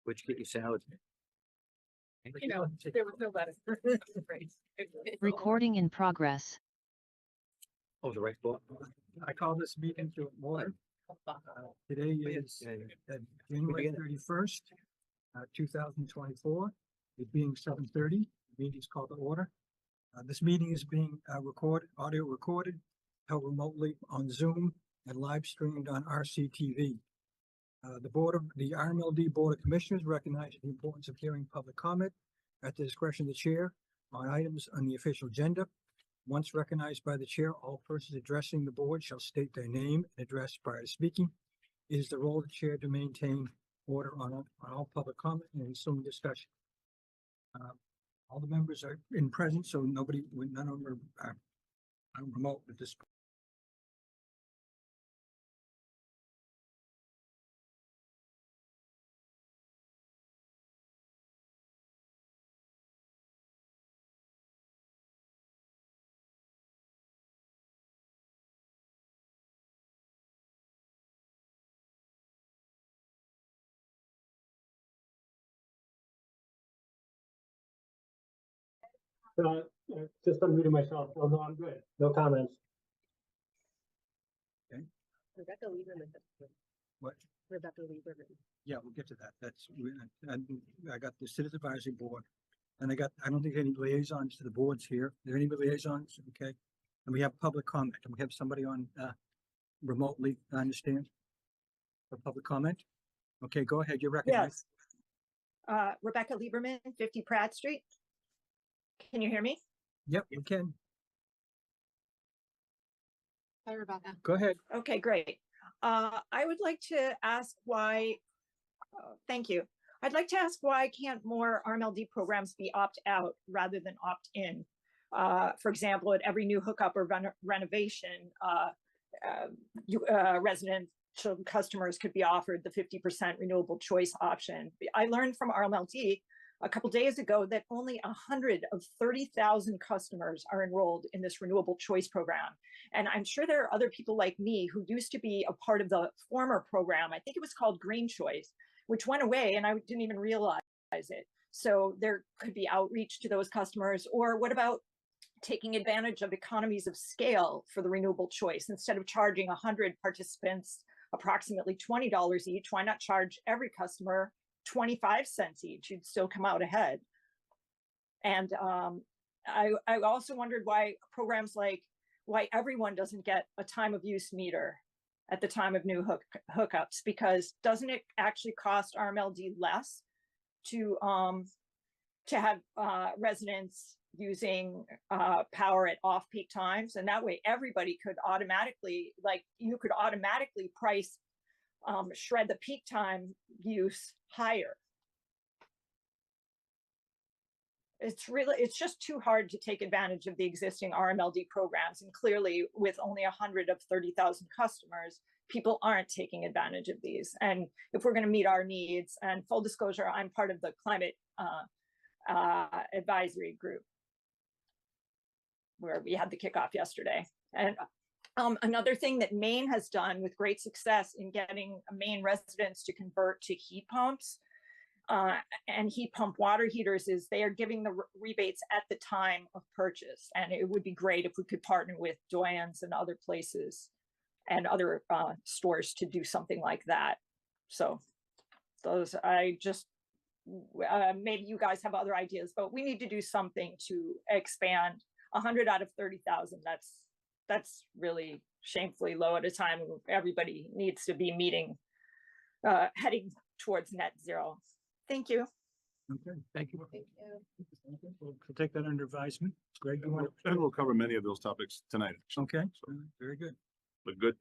Which get you salad? You know, there was no lettuce. Recording in progress. Oh, the right spot. I call this meeting to order. Today is January 31st, 2024. It being 7:30, the meeting is called to order. This meeting is being audio recorded, held remotely on Zoom and live streamed on RCTV. The RMLD Board of Commissioners recognize the importance of hearing public comment at the discretion of the chair on items on the official agenda. Once recognized by the chair, all persons addressing the board shall state their name and address prior to speaking. It is the role of the chair to maintain order on all public comment and ensuing discussion. All the members are in presence, so none of them are remote at this point. Just unmuting myself. Oh, no, I'm good. No comments. Rebecca Lieberman. What? Rebecca Lieberman. Yeah, we'll get to that. I got the Citizen Advisory Board, and I don't think any liaisons to the boards here. Are there any liaisons? Okay. And we have public comment, and we have somebody on remotely, I understand, for public comment. Okay, go ahead. You're recognized. Yes. Rebecca Lieberman, 50 Pratt Street. Can you hear me? Yep, you can. Hi, Rebecca. Go ahead. Okay, great. I would like to ask why, thank you. I'd like to ask why can't more RMLD programs be opt-out rather than opt-in? For example, at every new hookup or renovation, residential customers could be offered the 50% renewable choice option. I learned from RMLD a couple days ago that only 100 of 30,000 customers are enrolled in this renewable choice program. And I'm sure there are other people like me who used to be a part of the former program. I think it was called Green Choice, which went away and I didn't even realize it. So there could be outreach to those customers. Or what about taking advantage of economies of scale for the renewable choice? Instead of charging 100 participants approximately $20 each, why not charge every customer 25 cents each? You'd still come out ahead. And I also wondered why programs like why everyone doesn't get a time of use meter at the time of new hookups, because doesn't it actually cost RMLD less to have residents using power at off-peak times? And that way everybody could automatically, like you could automatically price shred the peak time use higher. It's just too hard to take advantage of the existing RMLD programs. And clearly with only 100 of 30,000 customers, people aren't taking advantage of these. And if we're going to meet our needs, and full disclosure, I'm part of the climate advisory group where we had the kickoff yesterday. And another thing that Maine has done with great success in getting Maine residents to convert to heat pumps and heat pump water heaters is they are giving the rebates at the time of purchase. And it would be great if we could partner with Doyen's and other places and other stores to do something like that. So those, maybe you guys have other ideas, but we need to do something to expand 100 out of 30,000. That's really shamefully low at a time when everybody needs to be meeting, heading towards net zero. Thank you. Okay, thank you. Thank you. We'll take that under advisement. Greg, you want And we'll cover many of those topics tonight. Actually. Okay, So, very good. but good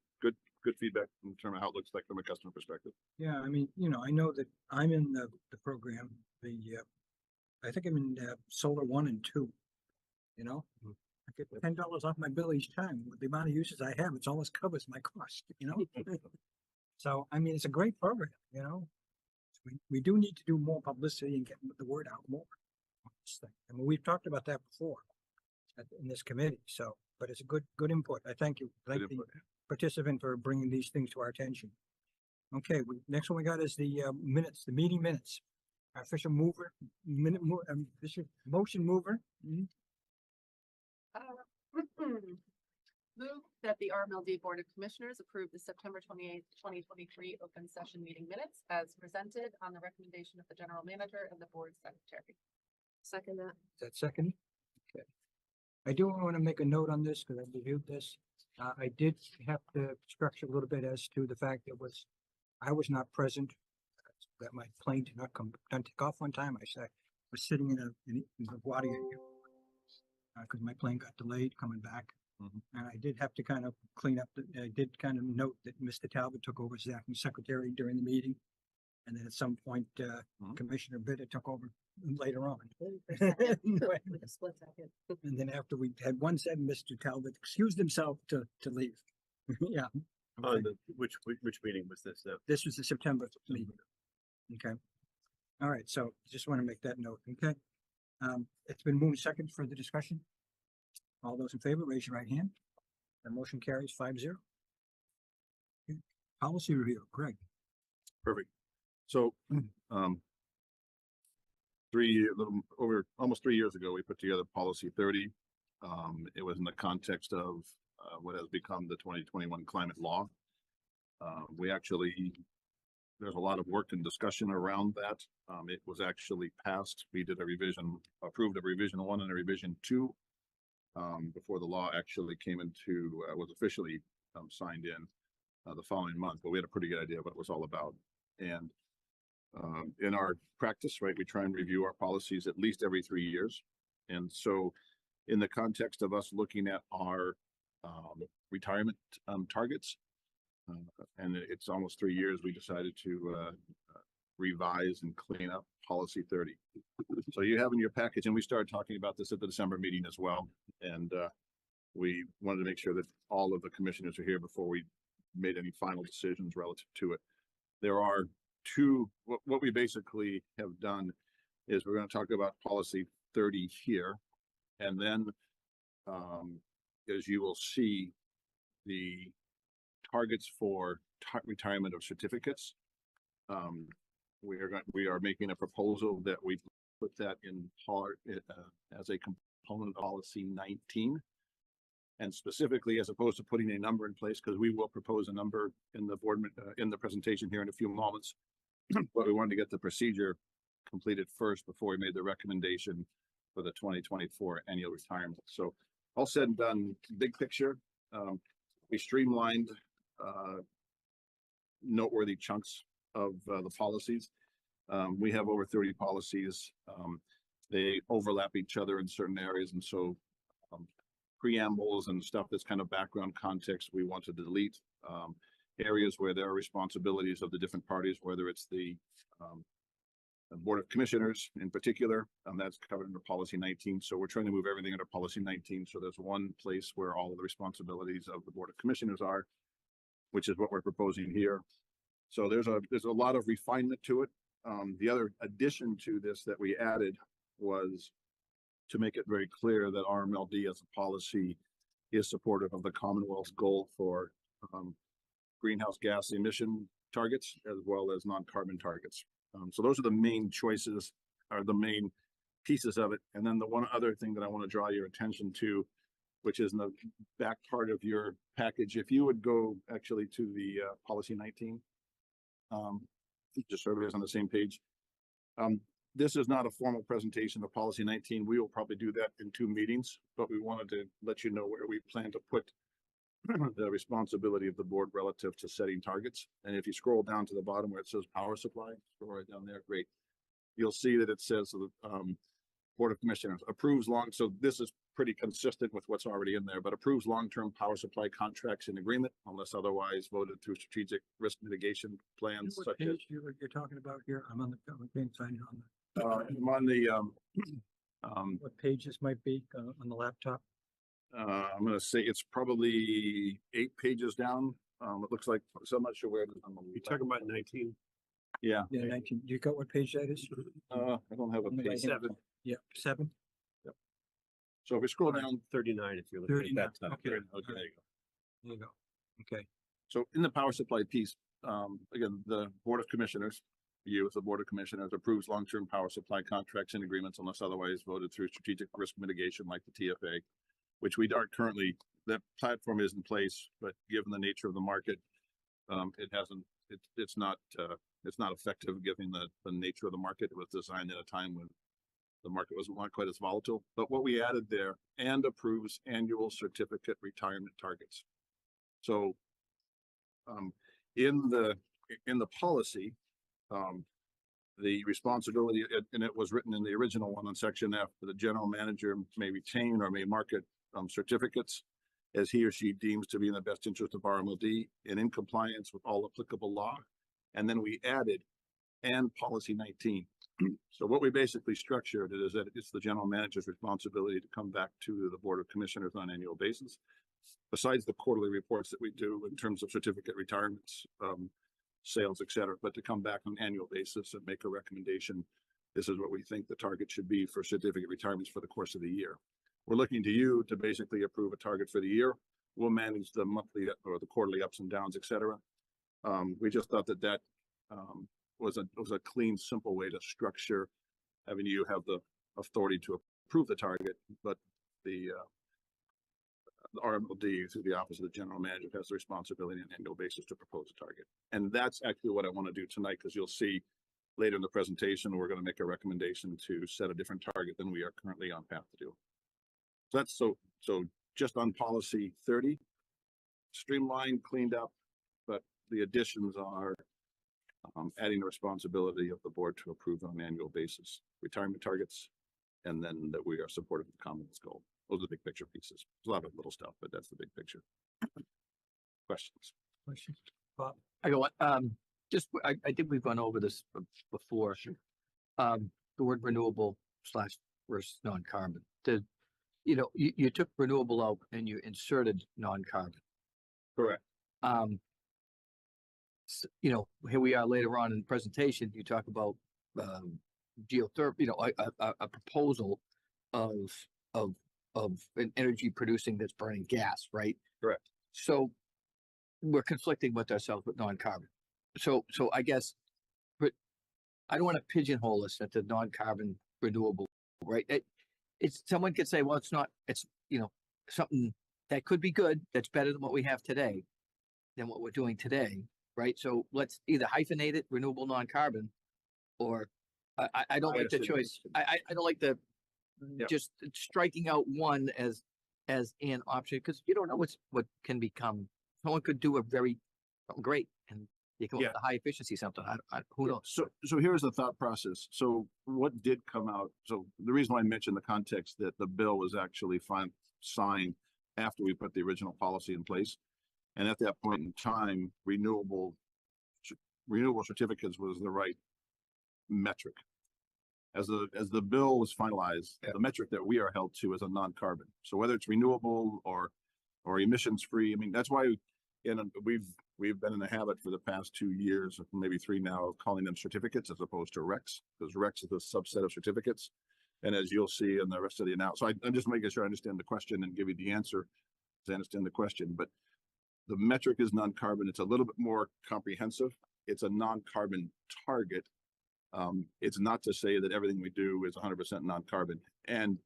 feedback in terms of how it looks like from a customer perspective. Yeah, I mean, I know that I'm in the program. I think I'm in solar 1 and 2. I get $10 off my bill each time. With the amount of uses I have, it's almost covers my cost. So I mean, it's a great program. We do need to do more publicity and get the word out more on this thing. I mean, we've talked about that before in this committee. So, but it's a good input. I thank you. Thank the participant for bringing these things to our attention. Okay, next one we got is the minutes, the meeting minutes. Official mover, official motion mover. Move that the RMLD Board of Commissioners approve the September 28th, 2023 open session meeting minutes as presented on the recommendation of the general manager and the board secretary. Second that. Is that second? Okay. I do want to make a note on this because I reviewed this. I did have to structure a little bit as to the fact that I was not present, that my plane did not take off on time. I was sitting in LaGuardia because my plane got delayed coming back. And I did have to kind of clean up, I did kind of note that Mr. Talbot took over as acting secretary during the meeting. And then at some point, Commissioner Bitter took over later on. With a split second. And then after we had one said, Mr. Talbot excused himself to leave. Yeah. Okay. Which meeting was this though? This was the September meeting. Okay. All right, so just want to make that note, okay? It's been moved second for the discussion. All those in favor, raise your right hand. The motion carries 5-0. Okay. Policy review, Greg. Perfect. So, almost 3 years ago, we put together policy 30. It was in the context of what has become the 2021 climate law. There's a lot of work and discussion around that. It was actually passed. We did approved a revision 1 and a revision 2 before the law actually was officially signed in the following month. But we had a pretty good idea of what it was all about. And in our practice, right, we try and review our policies at least every 3 years. And so in the context of us looking at our retirement targets, and it's almost 3 years, we decided to revise and clean up policy 30. So you have in your package, and we started talking about this at the December meeting as well. And we wanted to make sure that all of the commissioners are here before we made any final decisions relative to it. There are what we basically have done is we're going to talk about policy 30 here. And then as you will see, the targets for retirement of certificates. We are making a proposal that we put that in part as a component of policy 19, and specifically as opposed to putting a number in place, because we will propose a number in the board in the presentation here in a few moments. But we wanted to get the procedure completed first before we made the recommendation for the 2024 annual retirement. So all said and done, big picture, we streamlined noteworthy chunks of the policies. We have over 30 policies. They overlap each other in certain areas, and so preambles and stuff that's kind of background context we want to delete. Areas where there are responsibilities of the different parties, whether it's the Board of Commissioners in particular, that's covered under policy 19. So we're trying to move everything under policy 19. So there's one place where all of the responsibilities of the Board of Commissioners are, which is what we're proposing here. So there's a lot of refinement to it. The other addition to this that we added was to make it very clear that RMLD as a policy is supportive of the Commonwealth's goal for greenhouse gas emission targets as well as non-carbon targets. So those are the main choices, or the main pieces of it. And then the one other thing that I want to draw your attention to, which is in the back part of your package, if you would go actually to the policy 19, just so everybody's on the same page. This is not a formal presentation of policy 19. We will probably do that in 2 meetings, but we wanted to let you know where we plan to put the responsibility of the board relative to setting targets. And if you scroll down to the bottom where it says power supply, scroll right down there, great. You'll see that it says the Board of Commissioners approves so this is pretty consistent with what's already in there, but approves long-term power supply contracts in agreement unless otherwise voted through strategic risk mitigation plans. What Such as page you're talking about here? I'm on the page sign I'm on the what page this might be on the laptop. I'm going to say it's probably 8 pages down. It looks like, so I'm not sure where it is. You're talking about 19? Yeah. Yeah, 19. You got what page that is? I don't have a Page page. 7. Yeah, 7. So if we scroll down, 39 if you're looking at 39, that time. okay. okay, All there right. you go. There you go. Okay. So in the power supply piece, again, the Board of Commissioners you as the Board of Commissioners approves long-term power supply contracts and agreements unless otherwise voted through strategic risk mitigation like the TFA, which we are currently, that platform is in place, but given the nature of the market, it's not effective given the nature of the market. It was designed at a time when the market was not quite as volatile. But what we added there, and approves annual certificate retirement targets. So in the policy, the responsibility, and it was written in the original one on section F, the general manager may retain or may market certificates as he or she deems to be in the best interest of RMLD and in compliance with all applicable law. And then we added, and policy 19. So what we basically structured it is that it's the general manager's responsibility to come back to the Board of Commissioners on an annual basis. Besides the quarterly reports that we do in terms of certificate retirements, sales, et cetera, but to come back on an annual basis and make a recommendation. This is what we think the target should be for certificate retirements for the course of the year. We're looking to you to basically approve a target for the year. We'll manage the monthly or the quarterly ups and downs, et cetera. We just thought that was a clean, simple way to structure, having you have the authority to approve the target, but the RMLD through the Office of the General Manager has the responsibility on an annual basis to propose a target. And that's actually what I want to do tonight, because you'll see later in the presentation, we're going to make a recommendation to set a different target than we are currently on path to do. So that's so just on policy 30, streamlined, cleaned up, but the additions are adding the responsibility of the board to approve on an annual basis, retirement targets, and then that we are supportive of the Commonwealth's goal. Those are the big picture pieces. There's a lot of little stuff, but that's the big picture. Questions? Questions? Bob? I go, I think we've gone over this before. The word renewable / versus non-carbon. You took renewable out and you inserted non-carbon. Correct. Here we are later on in the presentation, you talk about geothermal, a proposal of an energy producing that's burning gas, right? Correct. So we're conflicting with ourselves with non-carbon. So I guess, but I don't want to pigeonhole us into non-carbon renewable, right? It's someone could say, well, it's not, it's, something that could be good. That's better than what we have today, than what we're doing today. Right. So let's either hyphenate it, renewable non-carbon, or I don't like the choice. I don't like the just striking out one as an option, because you don't know what can become. Someone could do something great and you come up with a high efficiency something. Who knows? So here's the thought process. So what did come out? So the reason why I mentioned the context that the bill was actually signed after we put the original policy in place. And at that point in time, renewable certificates was the right metric. As the bill was finalized, the metric that we are held to is a non-carbon. So whether it's renewable or emissions free, I mean, that's why we've been in the habit for the past 2 years, maybe 3 now, of calling them certificates as opposed to RECs, because RECs is a subset of certificates. And as you'll see in the rest of the announcement, so I'm just making sure I understand the question and give you the answer as I understand the question. But the metric is non-carbon. It's a little bit more comprehensive. It's a non-carbon target. It's not to say that everything we do is 100% non-carbon, and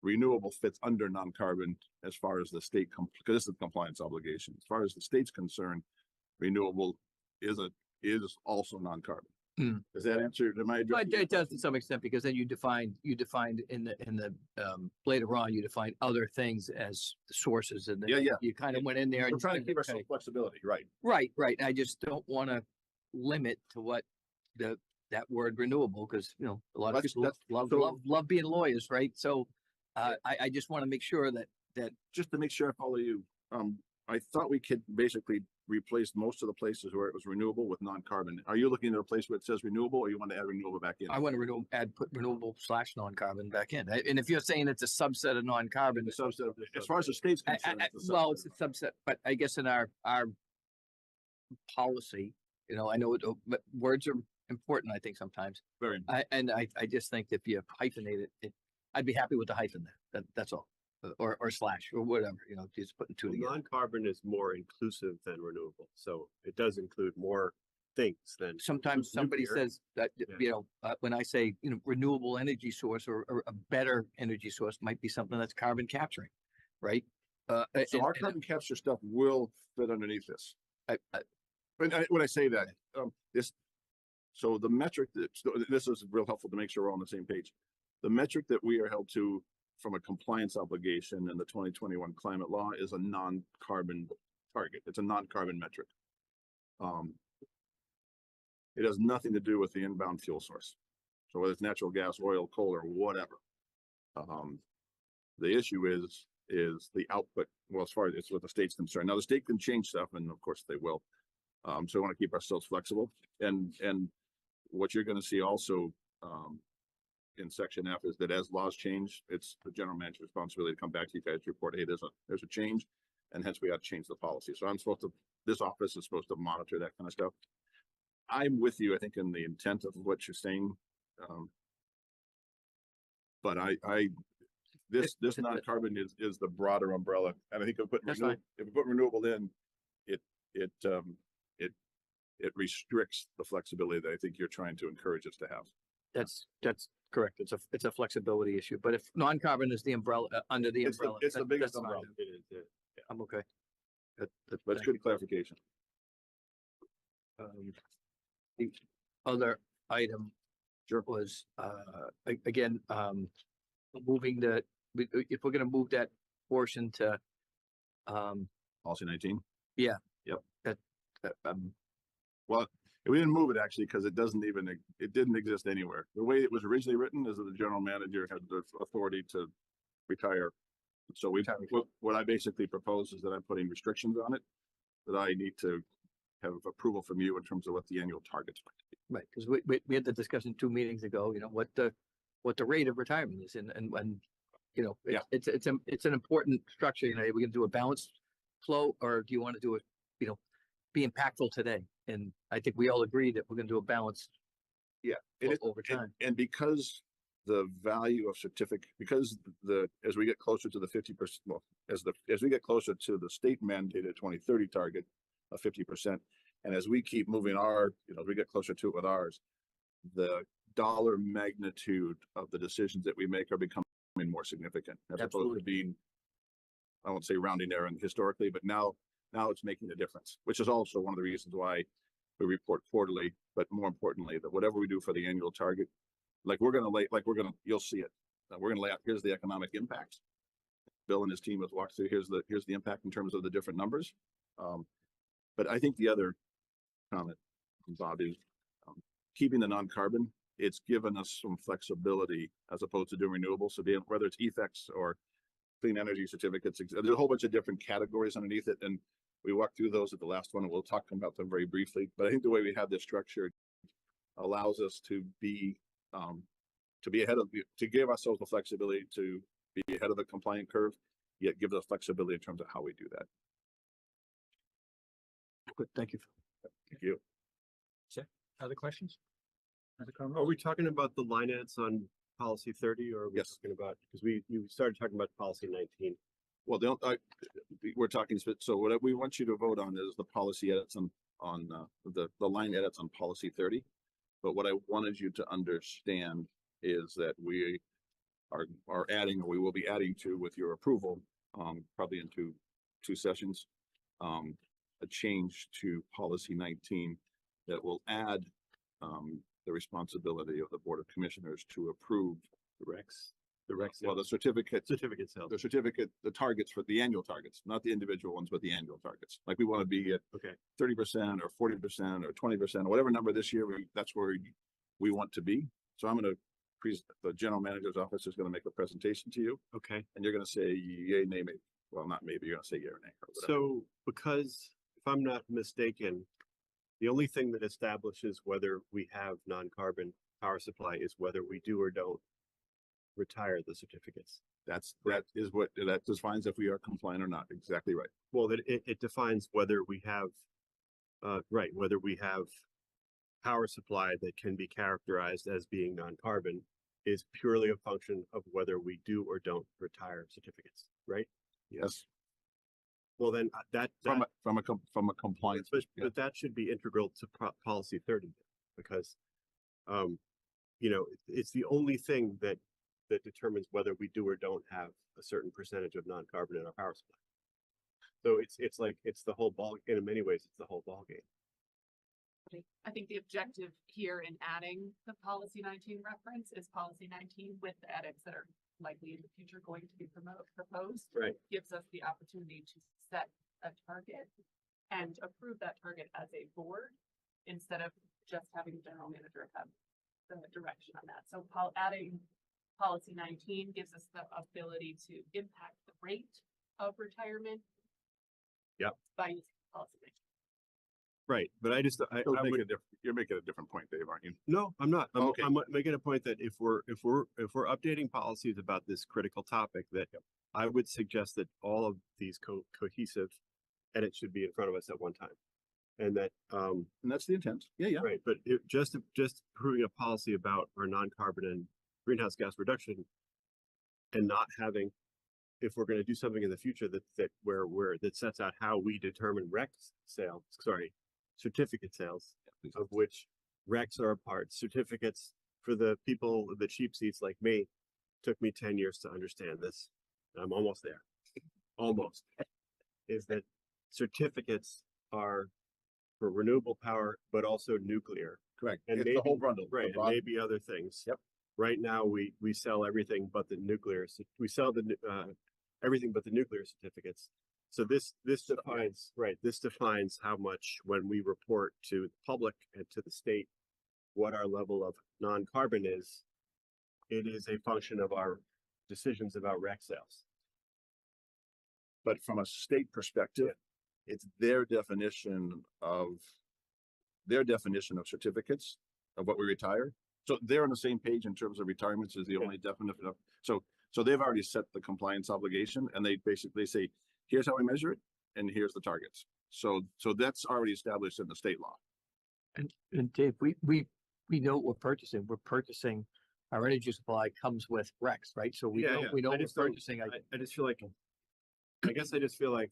renewable fits under non-carbon as far as the state, because this is a compliance obligation. As far as the state's concerned, renewable is also non-carbon. Does that answer? It does to some extent, because then you defined in the later on, you defined other things as the sources, and then you kind of went in there. We're and trying to keep ourselves flexibility, right? Right. I just don't want to limit to what that word renewable, because a lot of people love being lawyers, right? So I just want to make sure that just to make sure I follow you. I thought we could basically replace most of the places where it was renewable with non-carbon. Are you looking at a place where it says renewable, or you want to add renewable back in? I want to put renewable / non-carbon back in. And if you're saying it's a subset of non-carbon, as far as the state's concerned, it's a subset. But I guess in our policy, I know but words are important, I think, sometimes. Very. I just think if you hyphenate it, I'd be happy with the hyphen there. That's all. Or slash or whatever, just putting two together. Non-carbon is more inclusive than renewable, so it does include more things then. sometimes somebody Nuclear. says that, Yeah. when I say, renewable energy source or a better energy source might be something that's carbon capturing, right? So our carbon capture stuff will fit underneath this. When I say that, so the metric this is real helpful to make sure we're all on the same page. The metric that we are held to from a compliance obligation in the 2021 climate law is a non-carbon target. It's a non-carbon metric. It has nothing to do with the inbound fuel source. So whether it's natural gas, oil, coal, or whatever. The issue is the output. Well, as far as it's what the state's concerned. Now the state can change stuff, and of course they will. So we want to keep ourselves flexible. And what you're going to see also in section F is that as laws change, it's the general manager's responsibility to come back to you guys to report, hey, there's a change, and hence we got to change the policy. So this office is supposed to monitor that kind of stuff. I'm with you, I think, in the intent of what you're saying. But this non-carbon is the broader umbrella, and I think if we put renewable in, it restricts the flexibility that I think you're trying to encourage us to have. That's correct. It's a flexibility issue, but if non-carbon is the umbrella, under the umbrella. It's the biggest that's fine. umbrella. It is, yeah. I'm okay. That's good clarification. The other item Sure. was, again, moving if we're gonna move that portion to, Policy 19. well, We didn't move it actually because it didn't exist anywhere. The way it was originally written is that the general manager had the authority to retire. So what I basically propose is that I'm putting restrictions on it, that I need to have approval from you in terms of what the annual targets might be. right, because we had the discussion 2 meetings ago, what the rate of retirement is and it's an important structure, are we gonna do a balanced flow or do you want to do it, be impactful today? And I think we all agree that we're gonna do a balanced over time. And because the value of certificate, because as we get closer to the 50%, well, as we get closer to the state mandated 2030 target of 50%, and as we keep moving we get closer to it with ours, the dollar magnitude of the decisions that we make are becoming more significant as opposed to being, I won't say rounding error historically, but now it's making a difference, which is also one of the reasons why we report quarterly, but more importantly, that whatever we do for the annual target, you'll see it. We're going to lay out, here's the economic impact. Bill and his team has walked through, here's the impact in terms of the different numbers. But I think the other comment, Bob, is keeping the non-carbon, it's given us some flexibility as opposed to doing renewables. So whether it's effects or clean energy certificates, there's a whole bunch of different categories underneath it. And we walked through those at the last one, and we'll talk about them very briefly. But I think the way we have this structured allows us to be to give ourselves the flexibility to be ahead of the compliant curve, yet give us flexibility in terms of how we do that. Good, thank you. Thank you. Other questions? Other Are comments? we talking about the line edits on policy 30 or are we Yes. talking about, because you started talking about policy 19. Well, we're talking, so what we want you to vote on is the policy edits on the line edits on policy 30. But what I wanted you to understand is that we are adding, or we will be adding to, with your approval, probably into 2 sessions, a change to policy 19 that will add the responsibility of the Board of Commissioners to approve The recs. well, the certificate Certificate sales. the targets for the annual targets, not the individual ones, but the annual targets. Like we want to be at Okay. 30% or 40% or 20% or whatever number this year, that's where we want to be. So I'm going to the general manager's office is going to make a presentation to you, Okay. and you're going to say yay, nay, maybe. Well, not maybe, you're going to say yay or nay. Or whatever. So because if I'm not mistaken, the only thing that establishes whether we have non-carbon power supply is whether we do or don't retire the certificates. that is what that defines if we are compliant or not. Exactly right. Well, that it defines whether we have, whether we have power supply that can be characterized as being non-carbon is purely a function of whether we do or don't retire certificates, right? Yes. Well, then that, From a compliance. but that should be integral to policy 30 because, it's the only thing that determines whether we do or don't have a certain percentage of non-carbon in our power supply. So it's like, it's the whole ball, in many ways, it's the whole ball game. I think the objective here in adding the policy 19 reference is policy 19 with the edits that are likely in the future going to be proposed. Right. Gives us the opportunity to set a target and approve that target as a board instead of just having the general manager have the direction on that. So adding policy 19 gives us the ability to impact the rate of retirement. Yep. By using policy 19. Right, but I You're making a different point, Dave, aren't you? no, I'm not. Okay. I'm making a point that if we're updating policies about this critical topic, that I would suggest that all of these cohesive edits should be in front of us at one time. And that, And that's the intent. Yeah. right, but just approving a policy about our non-carbon and greenhouse gas reduction and not having, if we're going to do something in the future that sets out how we determine certificate sales, of which RECs are a part. Certificates for the people, the cheap seats like me, took me 10 years to understand this. I'm almost there. Almost. Is that certificates are for renewable power, but also nuclear. Correct. And It's maybe, the whole bundle. right, The and maybe other things. Yep. Right now, we sell everything but the nuclear. We sell everything but the nuclear certificates. So this defines, right, this defines how much, when we report to the public and to the state what our level of non-carbon is, it is a function of our decisions about REC sales. But from a state perspective, it's their definition of certificates of what we retire. So they're on the same page in terms of retirements is the only definition of, so they've already set the compliance obligation and they basically say, here's how we measure it and here's the targets. So that's already established in the state law. And Dave, we know what we're purchasing. We're purchasing, our energy supply comes with RECs, right? So we know I we're just don't- purchasing. I just feel like, I guess I just feel like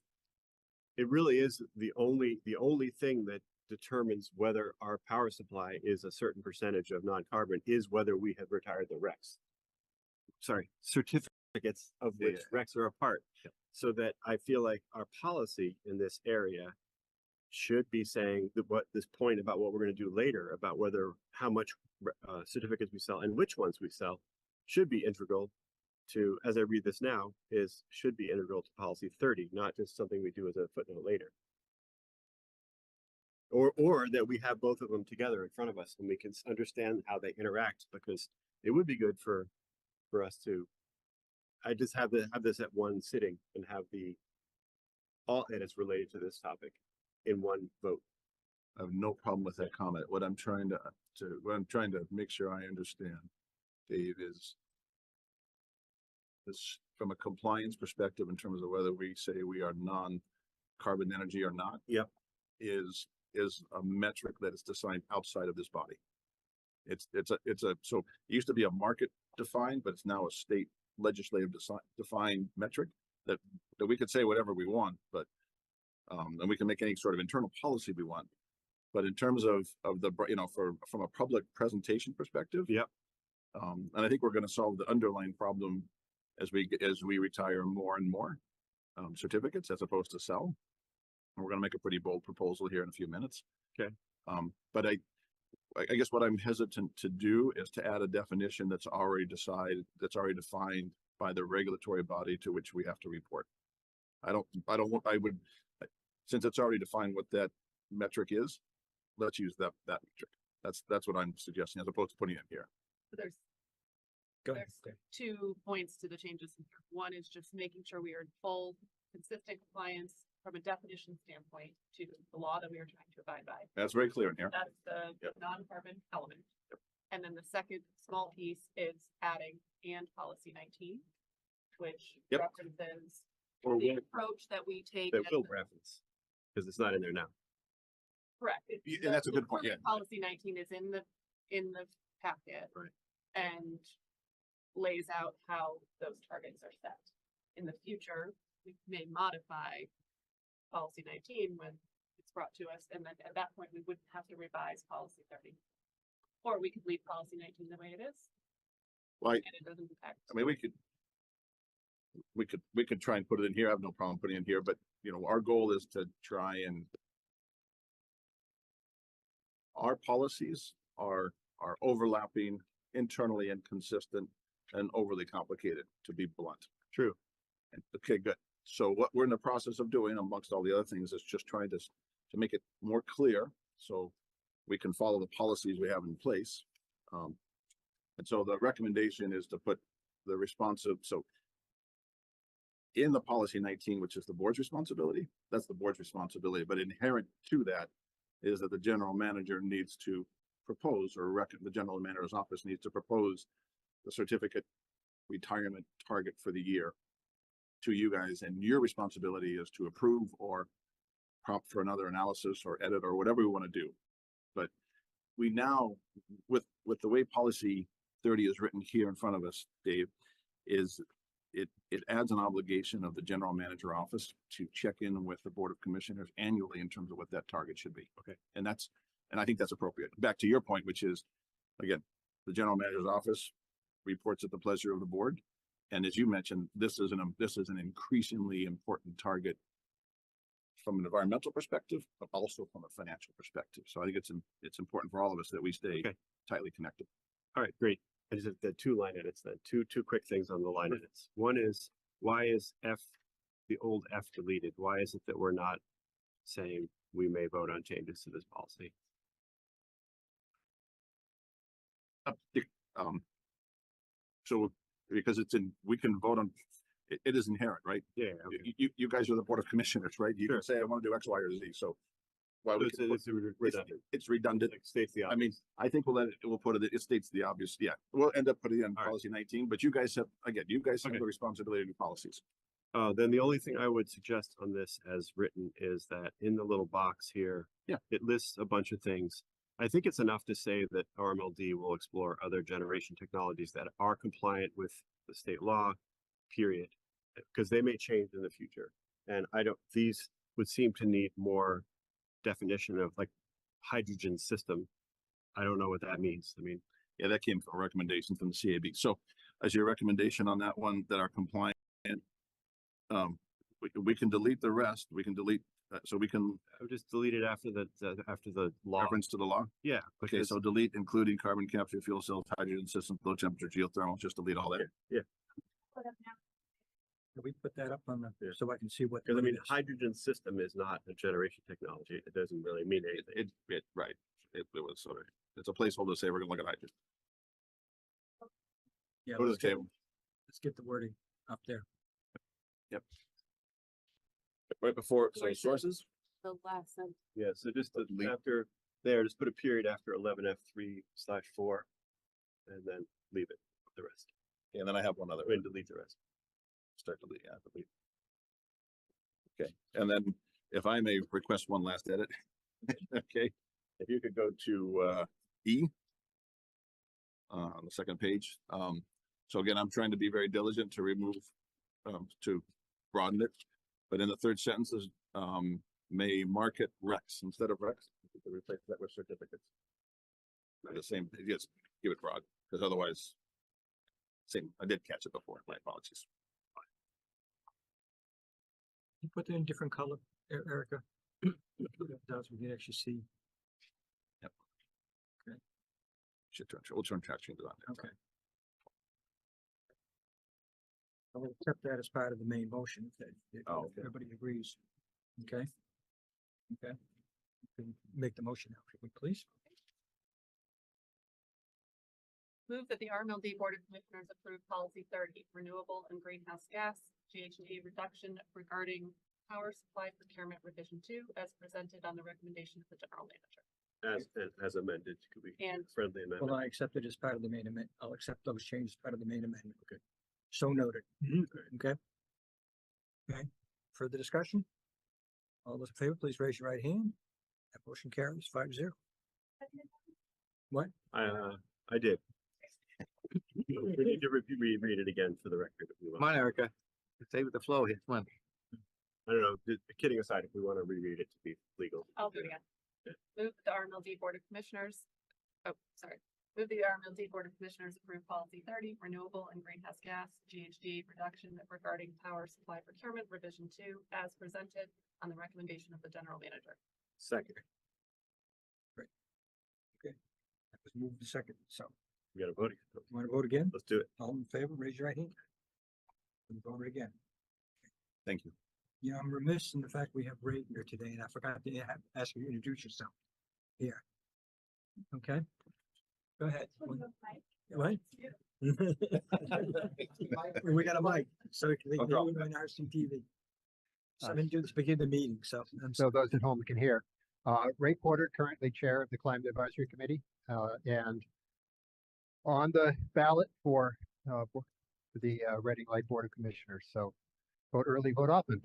it really is the only thing that determines whether our power supply is a certain percentage of non-carbon is whether we have retired the RECs. Sorry, certificates of which RECs are a part. So that I feel like our policy in this area should be saying that what this point about what we're going to do later about how much certificates we sell and which ones we sell should be integral to, as I read this now, should be integral to policy 30, not just something we do as a footnote later. Or that we have both of them together in front of us and we can understand how they interact, because it would be good for us to, I just have this at one sitting and have all edits related to this topic in one vote. I have no problem with that comment. What I'm trying to make sure I understand, Dave, is this from a compliance perspective in terms of whether we say we are non-carbon energy or not. Yep. Is a metric that is designed outside of this body. So it used to be a market defined, but it's now a state legislative defined metric that we could say whatever we want, but and we can make any sort of internal policy we want. But in terms of the, from a public presentation perspective, Yep. And I think we're going to solve the underlying problem as we retire more and more certificates as opposed to sell. And we're going to make a pretty bold proposal here in a few minutes. Okay. But I guess what I'm hesitant to do is to add a definition that's already defined by the regulatory body to which we have to report. Since it's already defined what that metric is, let's use that metric. That's what I'm suggesting as opposed to putting it here. So there's Go ahead. There's 2 points to the changes. One is just making sure we are in full, consistent compliance from a definition standpoint to the law that we are trying to abide by. That's very clear in here. That's the Yep. non-carbon element. And then the second small piece is adding and policy 19, which Yep. references Or the will, approach that we take. that as will the- reference, because it's not in there now. Correct. And that's a good point, yeah. Policy 19 is in the packet. Right. And lays out how those targets are set. In the future, we may modify policy 19 when it's brought to us, and then at that point, we wouldn't have to revise policy 30. Or we could leave policy 19 the way it is, Like, and it doesn't impact. I mean, we could try and put it in here. I have no problem putting it in here, but you know, our goal is to try and our policies are overlapping, internally inconsistent, and overly complicated, to be blunt. True. And, okay, good. So what we're in the process of doing amongst all the other things is just trying to make it more clear so we can follow the policies we have in place. And so the recommendation is to put the responsive, so in the policy 19, which is the board's responsibility, that's the board's responsibility, but inherent to that is that the general manager needs to propose, or the general manager's office needs to propose the certificate retirement target for the year to you guys, and your responsibility is to approve or prompt for another analysis or edit or whatever we want to do. But we now, with the way policy 30 is written here in front of us, Dave, is it adds an obligation of the general manager office to check in with the Board of Commissioners annually in terms of what that target should be. Okay. And I think that's appropriate. Back to your point, which is, again, the general manager's office reports at the pleasure of the board. And as you mentioned, this is an increasingly important target from an environmental perspective, but also from a financial perspective. So I think it's important for all of us that we stay tightly connected. All right, great. I just have the 2 line edits then. Two quick things on the line edits. One is, why is the old F deleted? Why is it that we're not saying we may vote on changes to this policy? So because we can vote on, it is inherent, right? Yeah. Okay. You guys are the Board of Commissioners, right? You can say, I want to do X, Y, or Z. So why we can put- It's redundant. it's redundant. Like states the I mean, obvious. I think we'll put it, it states the obvious. Yeah, we'll end up putting it in All right. policy 19, but you guys have Okay. the responsibility to do policies. Then the only thing I would suggest on this as written is that in the little box here, Yeah. it lists a bunch of things. I think it's enough to say that RMLD will explore other generation technologies that are compliant with the state law, period, because they may change in the future. And these would seem to need more definition of like hydrogen system. I don't know what that means. I mean, Yeah, that came from a recommendation from the CAB. So as your recommendation on that one that are compliant, we can delete the rest. We can delete, so we can I would just delete it after the law. reference to the law. Yeah. Okay, because- so delete including carbon capture, fuel cells, hydrogen systems, low temperature, geothermal, just delete all that. Can we put that up on the, Yeah. so I can see what. Because I what it mean, is? hydrogen system is not a generation technology. It doesn't really mean anything. Right. It was sort of, it's a placeholder to say we're gonna look at hydrogen. Yeah, Go to the let's get- table. Let's get the wording up there. Right before, so Where's the- sources, The last sentence. Yeah, so just Delete. after there, just put a period after 11F3/4 and then leave it with the rest. and then I have one other. And delete the rest. Start delete, yeah, delete. Okay, and then if I may request one last edit. Okay, if you could go to E. On the second page. So again, I'm trying to be very diligent to remove, to broaden it. But in the third sentence is, may market Rex instead of Rex, we could replace that with certificates. The same, just give it broad, because otherwise, same, I did catch it before, my apologies. You put it in different color, Erica. Does we can actually see. We'll turn track changes on there. Okay. I'll accept that as part of the main motion, if Oh, okay. everybody agrees. Okay? Okay. You can make the motion now, if you would, please. Move that the RMLD Board of Commissioners approve policy 30, renewable and greenhouse gas, GHG reduction regarding power supply procurement revision 2, as presented on the recommendation of the general manager. As amended, could be And- friendly amendment. Well, I accept it as part of the main amendment. I'll accept those changes as part of the main amendment. Okay. So noted. Okay. Okay. Further discussion? All those in favor, please raise your right hand. That motion carries 5-0. What? I did. We need to read it again for the record. If we want. Come on, Erica. Stay with the flow here. Come on. I don't know, kidding aside, if we want to reread it to be legal. I'll do it again. Move the RMLD Board of Commissioners. Oh, sorry. Move the RMLD Board of Commissioners approve policy 30, renewable and greenhouse gas, GHG reduction regarding power supply procurement revision 2 as presented on the recommendation of the general manager. Second, That was moved to second. So we got to vote. you want to vote again? Let's do it. All in favor, raise your right hand. And vote it again. Thank you. You know, I'm remiss in the fact we have Ray here today, and I forgot to ask you to introduce yourself here. Okay, go ahead. What? We got a mic, so they can drop hear you on RCTV. So I'm gonna begin the meeting, so. So those at home can hear. Ray Porter, currently Chair of the Climate Advisory Committee, and on the ballot for the Reading Light Board of Commissioners. So vote early, vote often.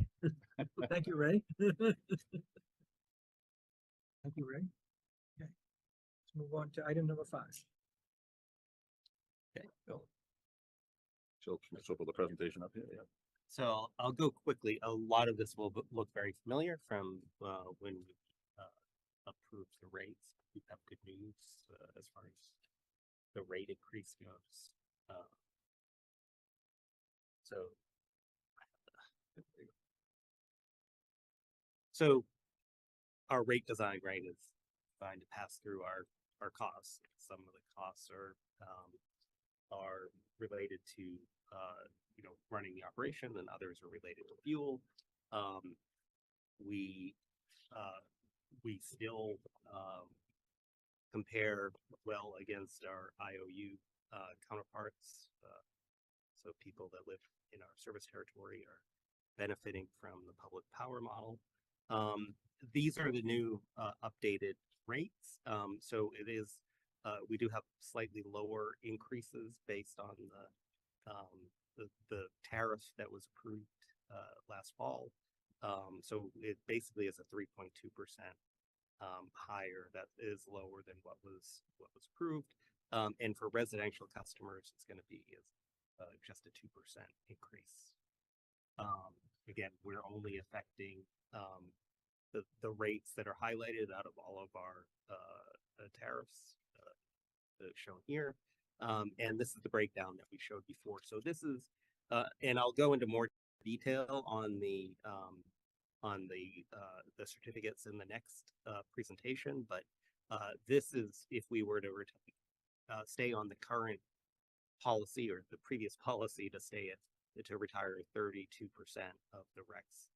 Thank you, Ray. Thank you, Ray. Okay, let's move on to item number 5. Okay, Bill. So put the presentation up here, yeah. So I'll go quickly. A lot of this will look very familiar from when we approved the rates. We have good news as far as the rate increase goes. So our rate design, right, is designed to pass through our costs. Some of the costs are related to running the operation, and others are related to fuel. We still compare well against our IOU counterparts. So people that live in our service territory are benefiting from the public power model. These are the new updated rates. So it is, we do have slightly lower increases based on the tariff that was approved last fall. So it basically is a 3.2% higher. That is lower than what was approved. And for residential customers, it's going to be just a 2% increase. Again, we're only affecting the rates that are highlighted out of all of our tariffs shown here. And this is the breakdown that we showed before. So this is, and I'll go into more detail on the certificates in the next presentation, but this is if we were to stay on the current policy or the previous policy to stay to retire 32% of the RECs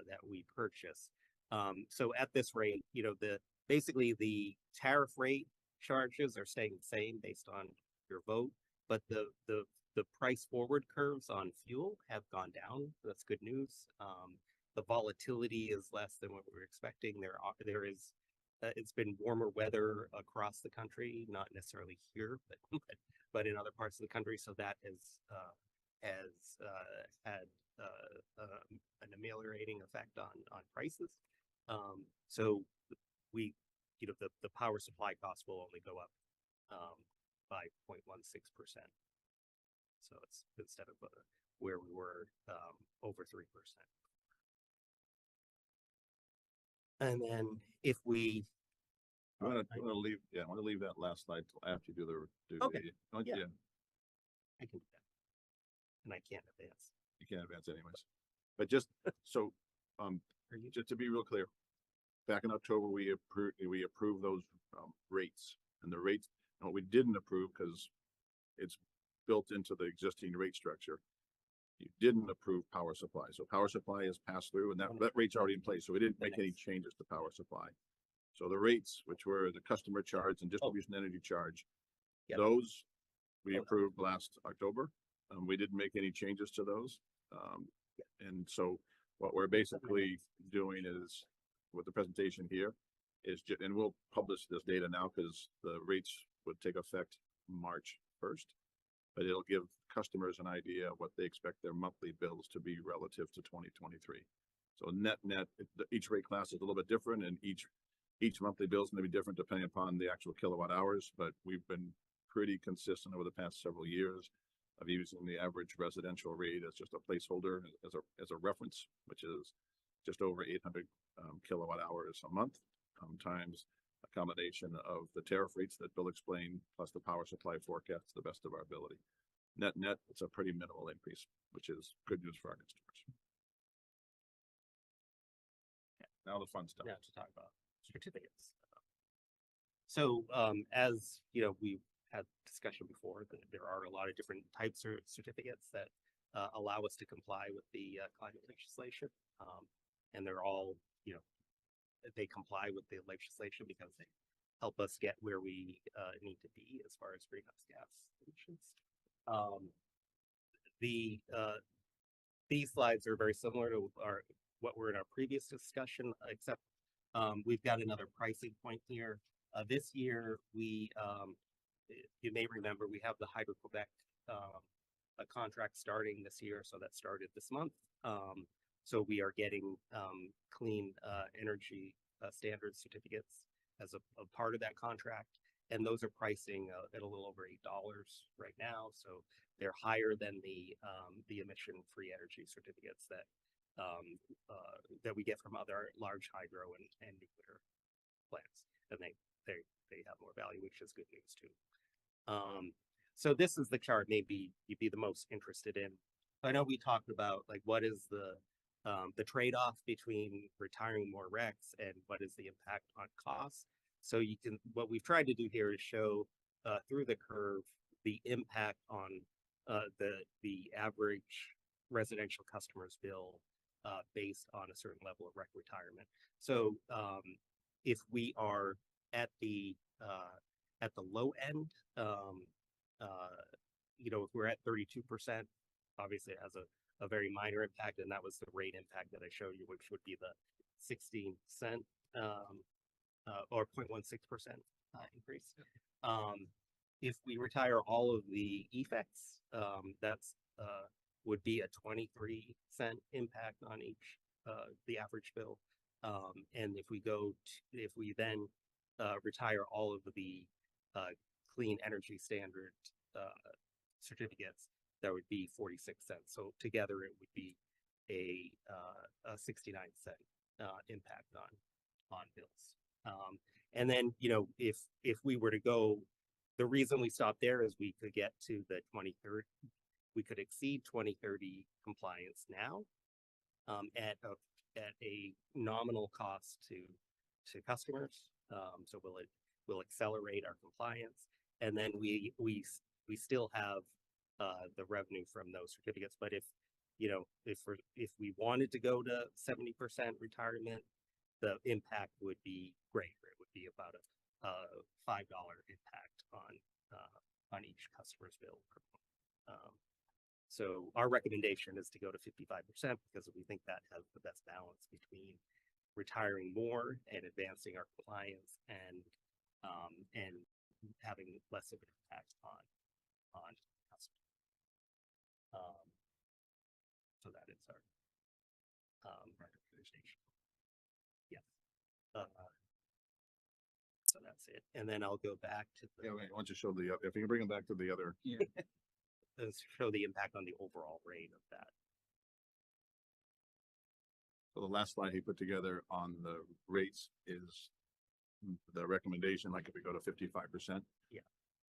that we purchase. So at this rate, basically the tariff rate charges are staying the same based on your vote, but the price forward curves on fuel have gone down. That's good news. The volatility is less than what we were expecting. There is, it's been warmer weather across the country, not necessarily here, but in other parts of the country. So that has had an ameliorating effect on prices. So we, the power supply costs will only go up by 0.16%. So it's instead of where we were over 3%. And then if we, I want to leave, I want to leave that last slide till after you do Okay. yeah, I can do that. And I can't advance. you can't advance anyways. But just so, just to be real clear, back in October, we approved those rates, and the rates, and what we didn't approve because it's built into the existing rate structure. You didn't approve power supply. So power supply is passed through, and that rate's already in place. So we didn't make any changes to power supply. So the rates, which were the customer charge and distribution energy charge, Yep. those we approved last October. We didn't make any changes to those. And so what we're basically doing is, with the presentation here, is and we'll publish this data now because the rates would take effect March 1st. But it'll give customers an idea of what they expect their monthly bills to be relative to 2023. So net, each rate class is a little bit different, and each monthly bill is going to be different depending upon the actual kilowatt hours. But we've been pretty consistent over the past several years of using the average residential rate as just a placeholder as a reference, which is just over 800 kilowatt hours a month, times a combination of the tariff rates that Bill explained, plus the power supply forecast to the best of our ability. Net, it's a pretty minimal increase, which is good news for our customers. Now the fun stuff. Now to talk about certificates. So, as you know, we had discussion before that there are a lot of different types of certificates that allow us to comply with the climate legislation. And they're all, you know, they comply with the legislation because they help us get where we need to be as far as greenhouse gas emissions. These slides are very similar to what were in our previous discussion, except we've got another pricing point here. This year, you may remember, we have the Hydro-Quebec a contract starting this year, so that started this month. So we are getting clean energy standard certificates as a part of that contract, and those are pricing at a little over $8 right now. So they're higher than the emission-free energy certificates that we get from other large hydro and nuclear plants, and they have more value, which is good news too. So this is the chart maybe you'd be the most interested in. I know we talked about like what is the trade-off between retiring more RECs and what is the impact on costs. So what we've tried to do here is show through the curve the impact on the average residential customer's bill based on a certain level of REC retirement. So if we are at the low end, you know, if we're at 32%, obviously it has a very minor impact, and that was the rate impact that I showed you, which would be the 16 cent or 0.16% increase. If we retire all of the effects, that's would be a 23-cent impact on each the average bill. And if we then retire all of the clean energy standard certificates, that would be 46 cents. So together it would be a 69-cent impact on bills. And then, you know, if we were to go, the reason we stopped there is we could get to the 2030, we could exceed 2030 compliance now at a nominal cost to customers. So we'll accelerate our compliance, and then we still have the revenue from those certificates. But if we wanted to go to 70% retirement, the impact would be greater. It would be about a $5 impact on each customer's bill per month. So our recommendation is to go to 55% because we think that has the best balance between retiring more and advancing our compliance and having less of an impact on customers. So that is our recommendation. Yes. So that's it. And then I'll go back to the. Yeah, wait, why don't you show if you can bring them back to the other. Yeah. Let's show the impact on the overall rate of that. So the last slide he put together on the rates is the recommendation, like if we go to 55%. Yeah.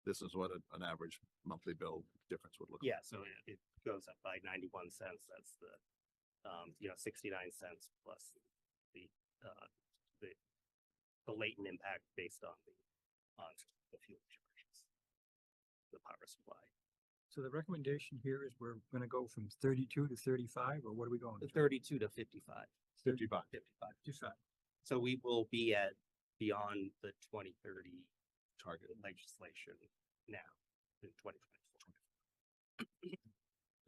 This is what an average monthly bill difference would look like. Yeah, so it goes up by 91 cents. That's the 69 cents plus the latent impact based on the fuel charges, the power supply. So the recommendation here is we're gonna go from 32 to 35, or what are we going? 32 to 55. 55. 55. So we will be at beyond the 2030 targeted legislation now in 2024.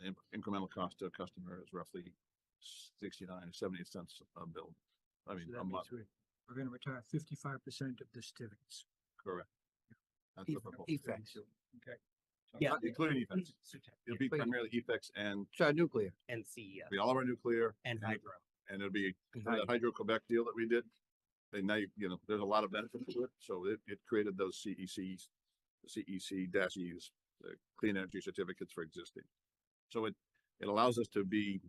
The incremental cost to a customer is roughly 69 or 70 cents a bill. I mean, So a that month. means we're gonna retire 55% of the certificates. Correct. That's the proposal. Effects. Okay. Yeah. Not including effects. It'll be primarily effects and So nuclear. And CES be all of our nuclear and hydro. and it'll be And the Hydro-Quebec deal that we did. And now, there's a lot of benefit to it. So it created those CECs, the CEC-Es, the clean energy certificates for existing. So it allows us to be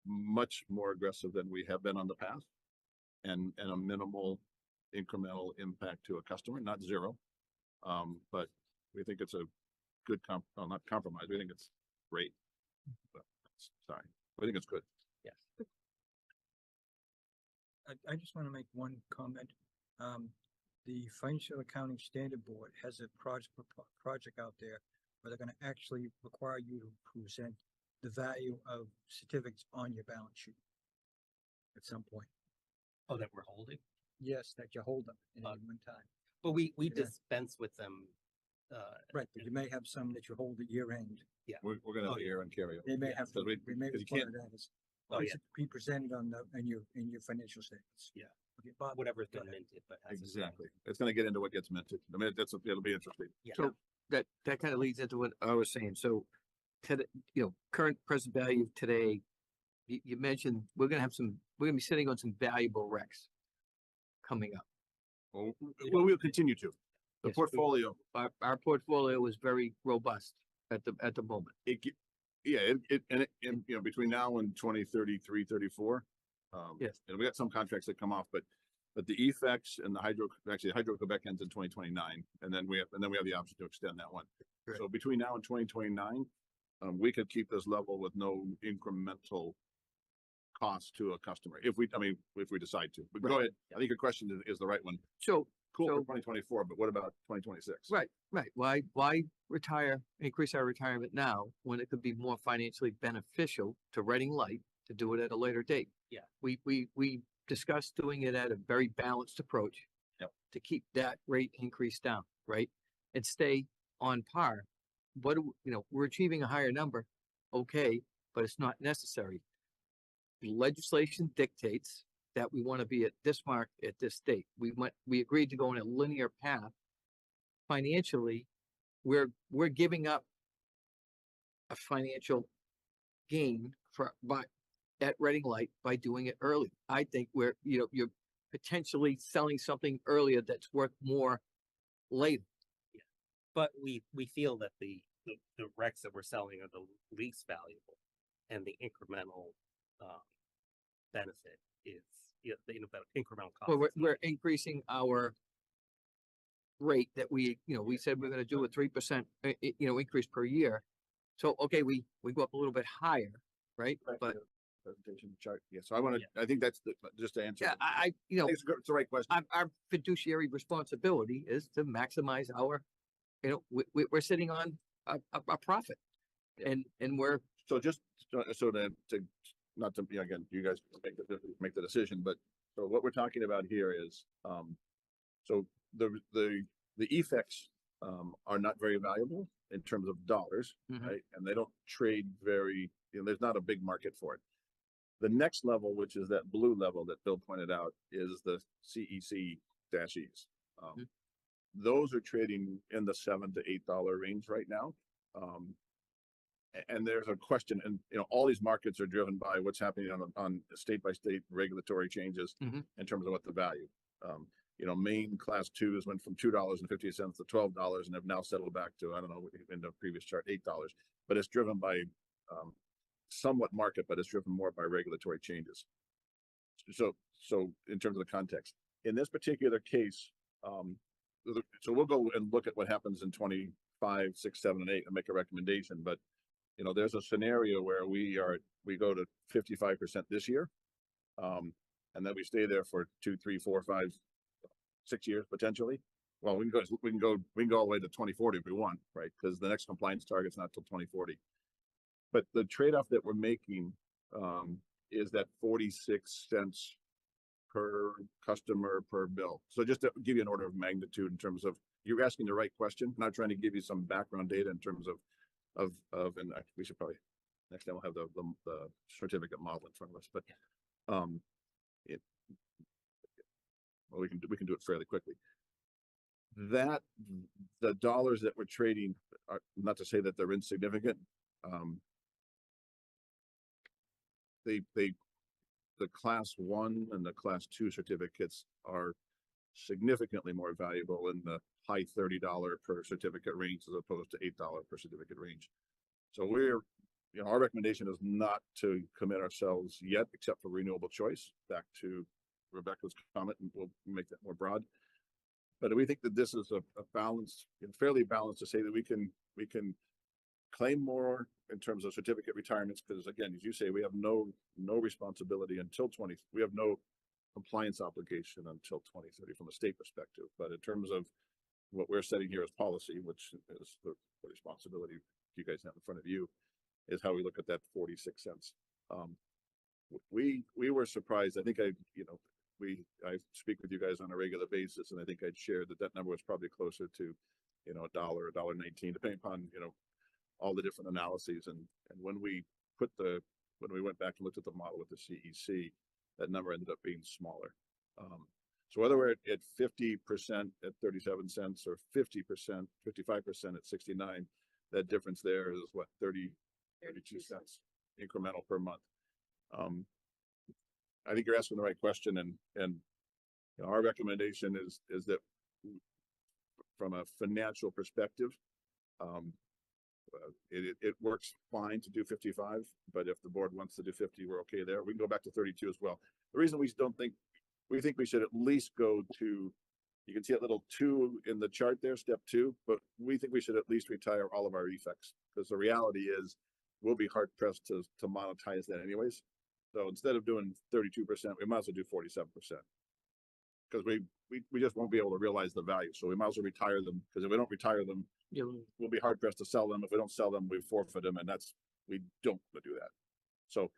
much more aggressive than we have been on the past. And a minimal incremental impact to a customer, not zero. But we think it's a good not compromise. We think it's great. But, sorry, I think it's good. Yes. I just want to make one comment. The Financial Accounting Standard Board has a project out there where they're going to actually require you to present the value of certificates on your balance sheet at some point. Oh, that we're holding, Yes, that you hold them at any one time. but we Yeah. dispense with them. Right, but you may have some that you hold at year end. We're gonna Oh, have the yeah. air and carry. They may have, Because we may because you require can't, that as Oh, yeah. be presented on in your financial statements. Yeah. Okay, Bob. Whatever's go been ahead. minted, but hasn't been- exactly. It's gonna get into what gets minted. I mean, it'll be interesting. Yeah. So that kind of leads into what I was saying. So today, current present value today, you mentioned we're gonna be sitting on some valuable recs coming up. Well, we'll continue to. The Yes, portfolio, Our portfolio is very robust at the moment. and between now and 2033, 34. Yes. And we got some contracts that come off, but the effects and the Hydro Quebec ends in 2029, and then we have the option to extend that one. Right. So between now and 2029, we could keep this level with no incremental cost to a customer if we decide to. But go Right. ahead. I think your question is the right one. So, Cool for So- 2024, but what about 2026? right. Why increase our retirement now when it could be more financially beneficial to Reading Light to do it at a later date? Yeah. We discussed doing it at a very balanced approach. Yep. To keep that rate increase down, right? And stay on par. We're achieving a higher number, okay, but it's not necessary. Legislation dictates that we want to be at this mark at this date. We agreed to go on a linear path. Financially, we're giving up a financial gain at Reading Light by doing it early. I think you're potentially selling something earlier that's worth more later. But we feel that the recs that we're selling are the least valuable, and the incremental benefit is the incremental cost. Well, is not- we're increasing our rate that we said we're gonna do a 3%, increase per year. So, okay, we go up a little bit higher, right? But Presentation chart. Yeah. So I think that's just to answer. yeah, I think it's the right question. our fiduciary responsibility is to maximize our, we're sitting on a profit. Yeah. And we're, So just so to not to again, you guys make the decision, but so what we're talking about here is so the effects are not very valuable in terms of dollars, Mhm. right? And they don't trade there's not a big market for it. The next level, which is that blue level that Bill pointed out, is the CEC-Es. Those are trading in the $7 to $8 range right now. And there's a question, and all these markets are driven by what's happening on state by state regulatory changes Mhm. in terms of what the value. Maine class 2s went from $2.50 to $12 and have now settled back to, I don't know, in the previous chart, $8. But it's driven by somewhat market, but it's driven more by regulatory changes. So in terms of the context, in this particular case, so we'll go and look at what happens in 25, 6, 7, and 8 and make a recommendation. But there's a scenario where we go to 55% this year, and then we stay there for 2, 3, 4, 5, 6 years potentially. Well, we can go all the way to 2040 if we want, right? Because the next compliance target's not till 2040. But the trade-off that we're making is that 46 cents per customer per bill. So just to give you an order of magnitude in terms of, you're asking the right question, not trying to give you some background data in terms of and we should probably, next time we'll have the certificate model in front of us, but we can do it fairly quickly. That the dollars that we're trading are, not to say that they're insignificant. The class 1 and the class 2 certificates are significantly more valuable in the high $30 per certificate range as opposed to $8 per certificate range. So you know, our recommendation is not to commit ourselves yet, except for renewable choice, back to Rebecca's comment, and we'll make that more broad. But we think that this is a balanced, fairly balanced to say that we can claim more in terms of certificate retirements, because again, as you say, we have no responsibility until we have no compliance obligation until 2030 from a state perspective. But in terms of what we're setting here as policy, which is the responsibility you guys have in front of you, is how we look at that 46 cents. We were surprised. I think I speak with you guys on a regular basis, and I think I'd share that number was probably closer to, $1, $1.19, depending upon, all the different analyses. And when we went back and looked at the model with the CEC, that number ended up being smaller. So whether we're at 50% at 37 cents or 50%, 55% at 69, that difference there is what, 32 cents incremental per month. I think you're asking the right question, and our recommendation is that from a financial perspective, it works fine to do 55, but if the board wants to do 50, we're okay there. We can go back to 32 as well. The reason we think we should at least go to, you can see that little 2 in the chart there, step 2, but we think we should at least retire all of our effects, because the reality is we'll be hard pressed to monetize that anyways. So instead of doing 32%, we might as well do 47%, because we just won't be able to realize the value. So we might as well retire them, because if we don't retire them, we'll be hard pressed to sell them. If we don't sell them, we forfeit them, and we don't want to do that. So,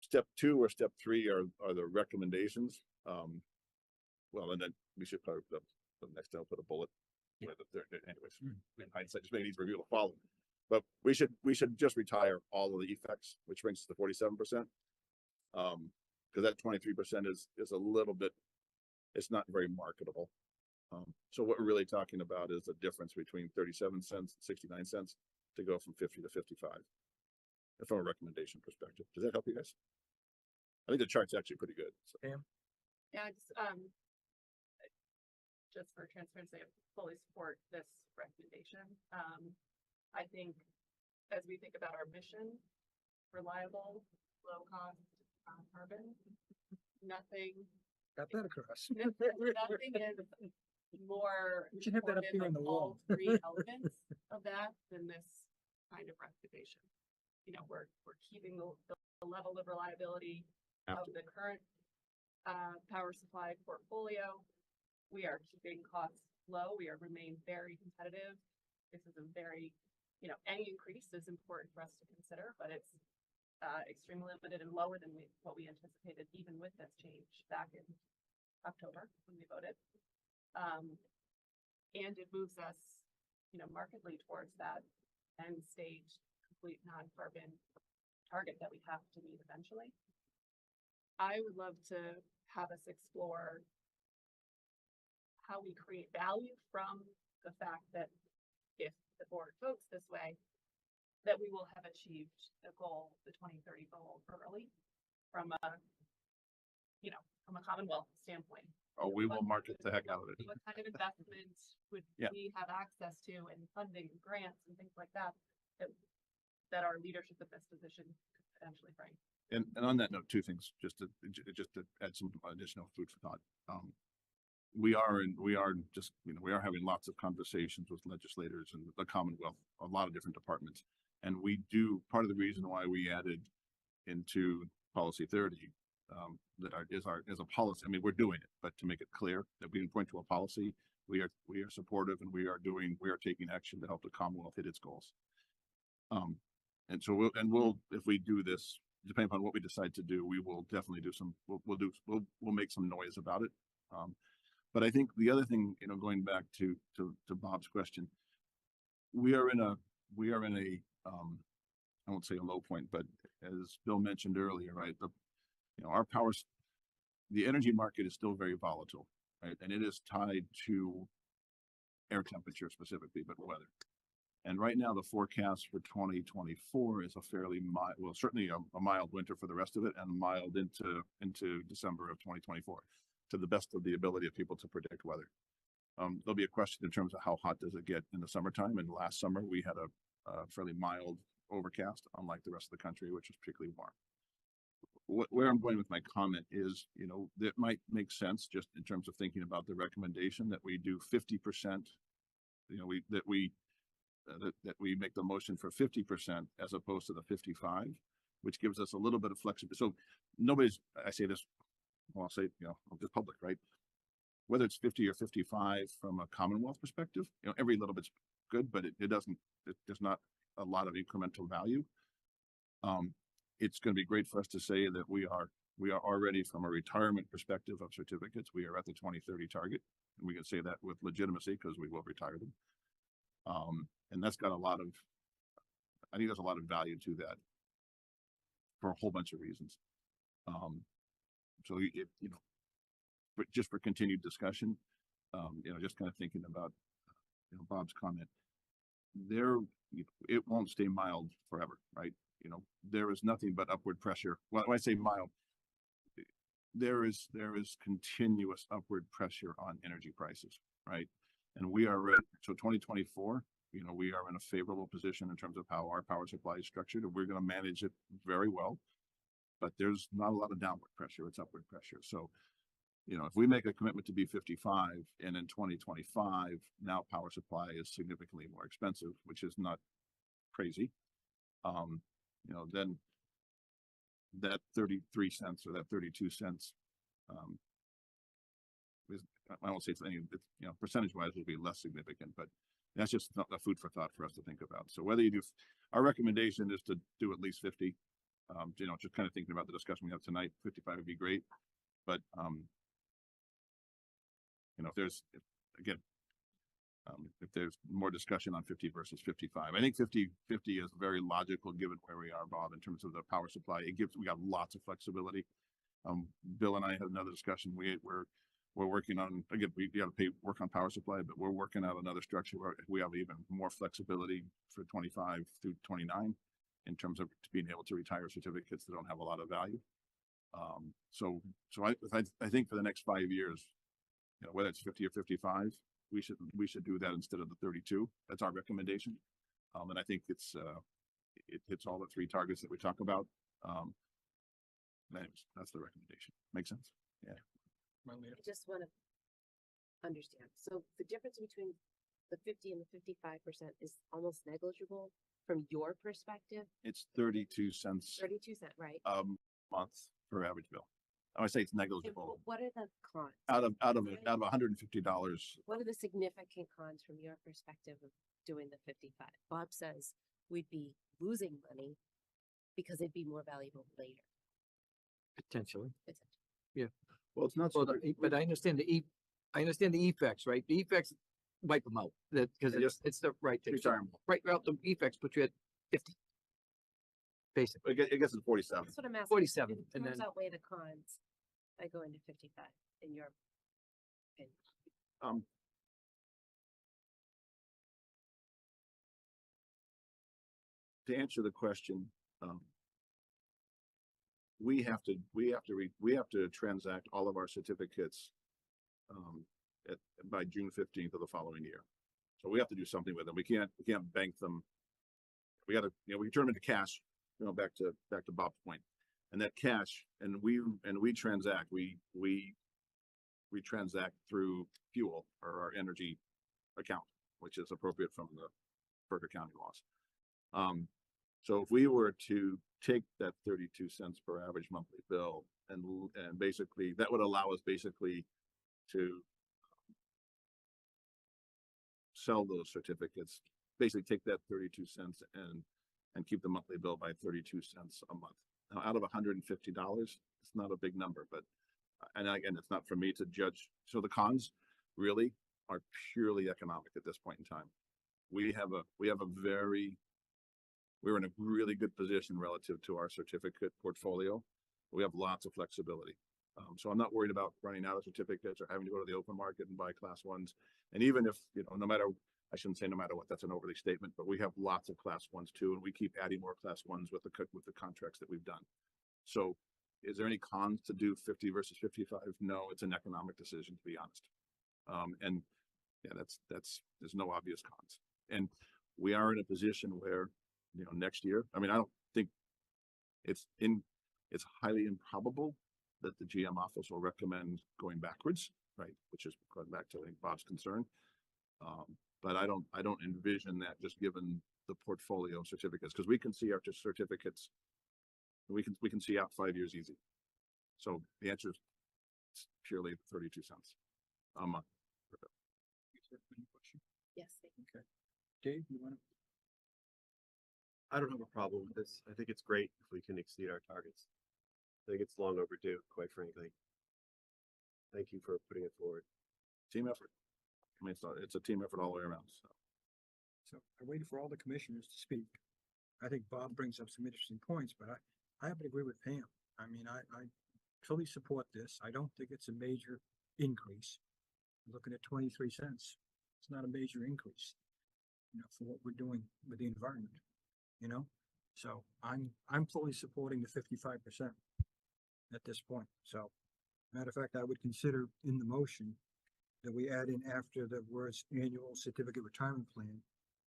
step 2 or step 3 are the recommendations. Well, and then we should probably the next time I'll put a bullet. Yeah. Anyways, in hindsight, just maybe needs review to follow. But we should just retire all of the effects, which brings us to 47%. Because that 23% is a little bit, it's not very marketable. So what we're really talking about is the difference between 37 cents and 69 cents to go from 50 to 55, from a recommendation perspective. Does that help you guys? I think the chart's actually pretty good. So. Yeah, just for transparency, I fully support this recommendation. I think as we think about our mission, reliable, low cost, carbon, nothing Got that across. nothing is more We should have that up here on the wall. all 3 elements of that than this kind of recommendation. We're keeping the level of reliability of the current power supply portfolio. We are keeping costs low. We are remain very competitive. This is a very, any increase is important for us to consider, but it's extremely limited and lower than what we anticipated, even with this change back in October when we voted. And it moves us, markedly towards that end state complete non-carbon target that we have to meet eventually. I would love to have us explore how we create value from the fact that if the board votes this way, that we will have achieved the goal, the 2030 goal early from a Commonwealth standpoint. Oh, we will market the heck out of it. What kind of investment would we have access to in funding and grants and things like that, that our leadership in this position could potentially bring? And on that note, 2 things, just to add some additional food for thought. We are having lots of conversations with legislators and the Commonwealth, a lot of different departments. And part of the reason why we added into policy 30, is a policy. I mean, we're doing it, but to make it clear that we can point to a policy, we are supportive, and we are taking action to help the Commonwealth hit its goals. And so we'll, if we do this, depending upon what we decide to do, we will definitely we'll make some noise about it. But I think the other thing, going back to Bob's question, we are in a I won't say a low point, but as Bill mentioned earlier, right, the energy market is still very volatile, right? And it is tied to air temperature specifically, but weather. And right now, the forecast for 2024 is a fairly mild, well, certainly a mild winter for the rest of it, and mild into December of 2024, to the best of the ability of people to predict weather. There'll be a question in terms of how hot does it get in the summertime. And last summer we had fairly mild overcast, unlike the rest of the country, which is particularly warm. Where I'm going with my comment is, you know, that might make sense just in terms of thinking about the recommendation that we do 50%, you know, that we make the motion for 50% as opposed to the 55, which gives us a little bit of flexibility. So I say this, well, I'll say, you know, the public, right? Whether it's 50 or 55 from a Commonwealth perspective, you know, every little bit's good, but there's not a lot of incremental value. It's going to be great for us to say that we are already, from a retirement perspective of certificates, we are at the 2030 target, and we can say that with legitimacy because we will retire them. And that's got I think there's a lot of value to that for a whole bunch of reasons. So you know, but just for continued discussion, you know, just kind of thinking about, you know, Bob's comment, it won't stay mild forever, right? You know, there is nothing but upward pressure. Well, when I say mild, there is continuous upward pressure on energy prices, right? And we are ready. So 2024, you know, we are in a favorable position in terms of how our power supply is structured, and we're going to manage it very well. But there's not a lot of downward pressure, it's upward pressure. So, you know, if we make a commitment to be 55 and in 2025, now power supply is significantly more expensive, which is not crazy. You know, then that 33 cents or that 32 cents, I won't say it's any, you know, percentage wise will be less significant, but that's just a food for thought for us to think about. So whether you do, our recommendation is to do at least 50, you know, just kind of thinking about the discussion we have tonight, 55 would be great. But, you know, if there's more discussion on 50 versus 55, I think 50 is very logical given where we are, Bob, in terms of the power supply. We got lots of flexibility. Bill and I had another discussion. We're working on, again, we got to work on power supply, but we're working out another structure where we have even more flexibility for 25 through 29 in terms of being able to retire certificates that don't have a lot of value. So I think for the next 5 years, you know, whether it's 50 or 55, we should do that instead of the 32. That's our recommendation. And I think it hits all the three targets that we talk about. Anyways, that's the recommendation. Make sense? Yeah. I just want to understand. So the difference between the 50 and the 55% is almost negligible from your perspective. It's 32 cents. 32 cents, right? Month per average bill. I would say it's negligible. What are the cons? Out of $150. What are the significant cons from your perspective of doing the 55? Bob says we'd be losing money because it'd be more valuable later. Potentially. Yeah. Well, it's not. Well, but I understand the effects, right? The effects wipe them out because it's the right thing. Right out the effects put you at 50. Basically, I guess it's 47. That's what I'm asking. 47, It and throws then outweigh the cons by going to 55 in your opinion. To answer the question, we have to transact all of our certificates by June 15th of the following year. So we have to do something with them. We can't bank them. We got to, you know, we turn them into cash. You know, back to Bob's point, and that cash, and we transact. We transact through fuel or our energy account, which is appropriate from the FERC accounting laws. So if we were to take that 32 cents per average monthly bill and basically that would allow us basically to sell those certificates, basically take that 32 cents and keep the monthly bill by 32 cents a month. Now, out of $150, it's not a big number, but, and again, it's not for me to judge. So the cons really are purely economic at this point in time. We're in a really good position relative to our certificate portfolio. We have lots of flexibility. So I'm not worried about running out of certificates or having to go to the open market and buy class ones. And even if, you know, I shouldn't say no matter what, that's an overly statement, but we have lots of class ones too. And we keep adding more class ones with the contracts that we've done. So is there any cons to do 50 versus 55? No, it's an economic decision, to be honest. And yeah, there's no obvious cons. And we are in a position where, you know, next year, I mean, I don't think it's highly improbable that the GM office will recommend going backwards, right? Which is going back to, I think, Bob's concern. But I don't envision that, just given the portfolio of certificates, because we can see our certificates, we can see out 5 years easy. So the answer is purely 32 cents a month. Yes, thank you. Okay. Dave, you want to? I don't have a problem with this. I think it's great if we can exceed our targets. I think it's long overdue, quite frankly. Thank you for putting it forward. Team effort. I mean, it's a team effort all the way around. So I waited for all the commissioners to speak. I think Bob brings up some interesting points, but I have to agree with Pam. I mean, I fully support this. I don't think it's a major increase. Looking at 23 cents, it's not a major increase, you know, for what we're doing with the environment, you know? So I'm fully supporting the 55% at this point. So matter of fact, I would consider in the motion that we add in after the words annual certificate retirement plan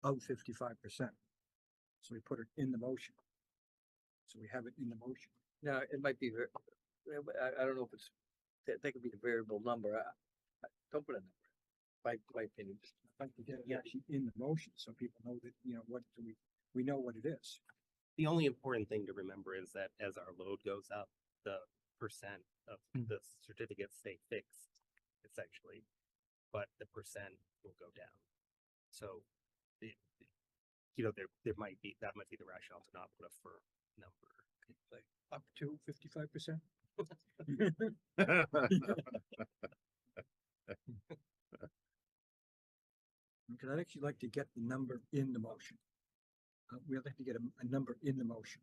of 55%. So we put it in the motion. So we have it in the motion. Now, it might be, I don't know if it's, that could be the variable number. Don't put a number, my opinion. I'd like to get it actually in the motion so people know that, you know, what do we know what it is. The only important thing to remember is that as our load goes up, the percent of the certificates stay fixed, essentially, but the percent will go down. So, you know, there might be, that might be the rationale to not put a firm number. Like up to 55%. Because I'd actually like to get the number in the motion. We'd like to get a number in the motion.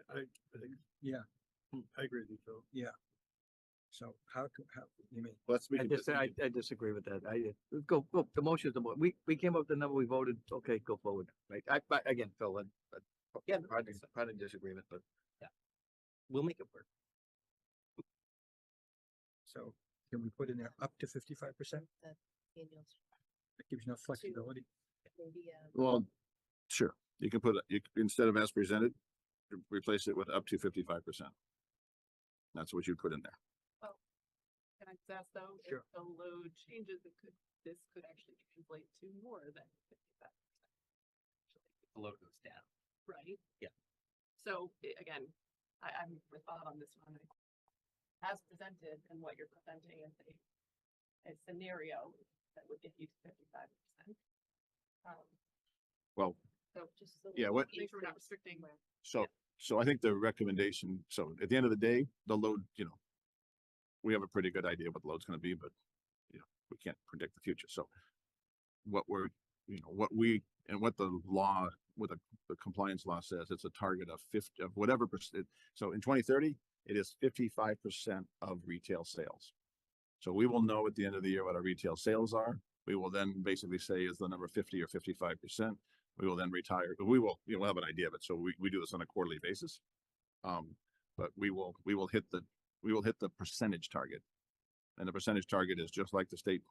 I think, Yeah, I agree with you, Phil. yeah. So how you mean? Let's I disagree with that. Go, the motion is the motion. We came up with the number, we voted, okay, go forward, right? Again, Phil, Yeah, part of disagreement, but we'll make it work. So can we put in there up to 55%? The annuals, That gives you enough flexibility. maybe, Well, sure. You can put, instead of as presented, replace it with up to 55%. That's what you put in there. Can I just ask though, if Sure. the load changes, this could actually translate to more than 55%. The load goes down. Right? Yeah. So again, I'm with Bob on this one. As presented and what you're presenting is a scenario that would get you to 55%. Well, So just. Yeah, what- Make sure we're not restricting. so I think the recommendation, so at the end of the day, the load, you know, we have a pretty good idea what the load's gonna be, but you know, we can't predict the future. So what we're, you know, what the law, what the compliance law says, it's a target of 50, of whatever percent. So in 2030, it is 55% of retail sales. So we will know at the end of the year what our retail sales are. We will then basically say, is the number 50 or 55%. We will then retire, but we'll have an idea of it. So we do this on a quarterly basis. But we will hit the percentage target. And the percentage target is just like the state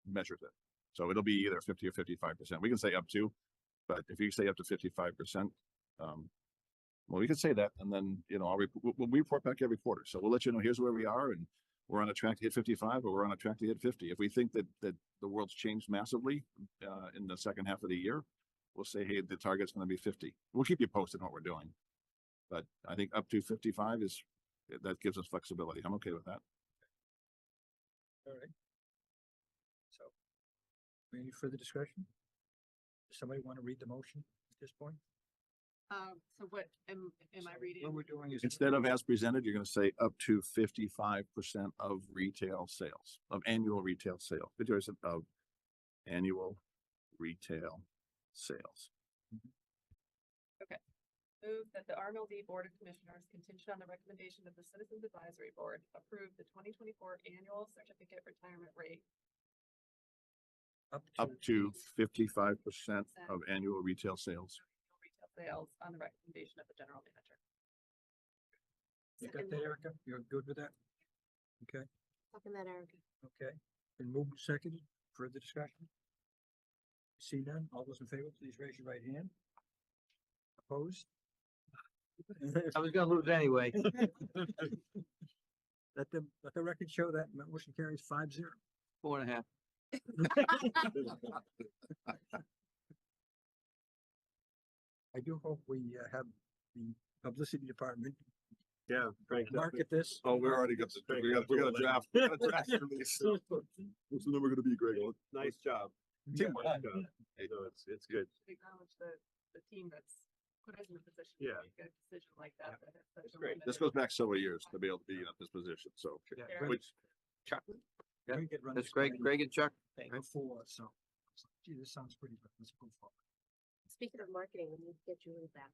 measures it. So it'll be either 50 or 55%. We can say up to, but if you say up to 55%, well, we can say that, and then, you know, we'll report back every quarter. So we'll let you know, here's where we are, and we're on a track to hit 55, or we're on a track to hit 50. If we think that the world's changed massively in the second half of the year, we'll say, hey, the target's going to be 50. We'll keep you posted on what we're doing. But I think up to 55 that gives us flexibility. I'm okay with that. All right. So any further discussion? Does somebody want to read the motion at this point? So what am I reading? What we're doing is. Instead of as presented, you're going to say up to 55% of retail sales, of annual retail sales. Of annual retail sales. Move that the RMLD Board of Commissioners, contingent on the recommendation of the Citizens Advisory Board, approve the 2024 annual certificate retirement rate Up to 55% of annual retail sales. retail sales on the recommendation of the general manager. You got that, Erica? You're good with that? Okay, second that, Erica. okay. Been moved and seconded. Further discussion? See none? All those in favor, please raise your right hand. Opposed? I was gonna lose anyway. Let the record show that motion carries 5-0. 4.5. I do hope we have the publicity department Yeah, Frank. market this. Oh, we already got, we got a draft. We got a draft release. What's the number gonna be, Greg? Nice job. Teamwork. Nice job. No, it's good. Acknowledge the team that's put us in a position Yeah. to make a decision like that. that has such a great. limited- This goes back several years to be able to be in this position, so. Yeah, Yeah. Greg- Which, Chuck, yeah, Greg had run that's this Greg, by Greg and Chuck. Before, so, gee, this sounds pretty good. Let's go for Speaking of marketing, we need to get Julie back.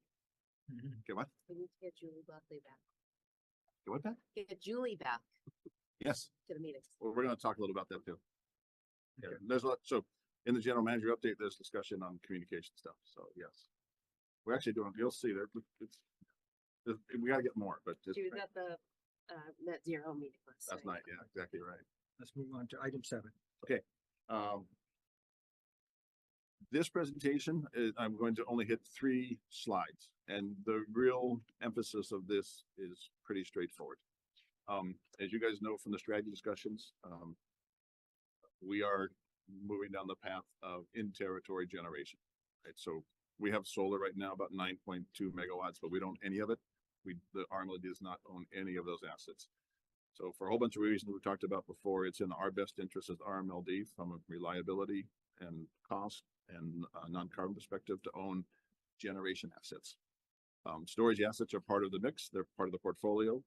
it. get what? We need to get Julie Buckley back. Get what back? Get Julie back Yes, to the meetings. well, we're gonna talk a little about that too. Yeah, Okay. there's a lot, so in the general manager update, there's discussion on communication stuff, so yes. We're actually doing, you'll see there, we gotta get more, but She was at the net zero meeting last that's night. night, yeah, exactly right. Let's move on to item 7. Um, this presentation is, I'm going to only hit 3 slides, and the real emphasis of this is pretty straightforward. As you guys know from the strategy discussions, we are moving down the path of in-territory generation. Right, so we have solar right now, about 9.2 megawatts, but we don't own any of it. The RMLD does not own any of those assets. So for a whole bunch of reasons we talked about before, it's in our best interest as RMLD from a reliability and cost and non-carbon perspective to own generation assets. Storage assets are part of the mix. They're part of the portfolio.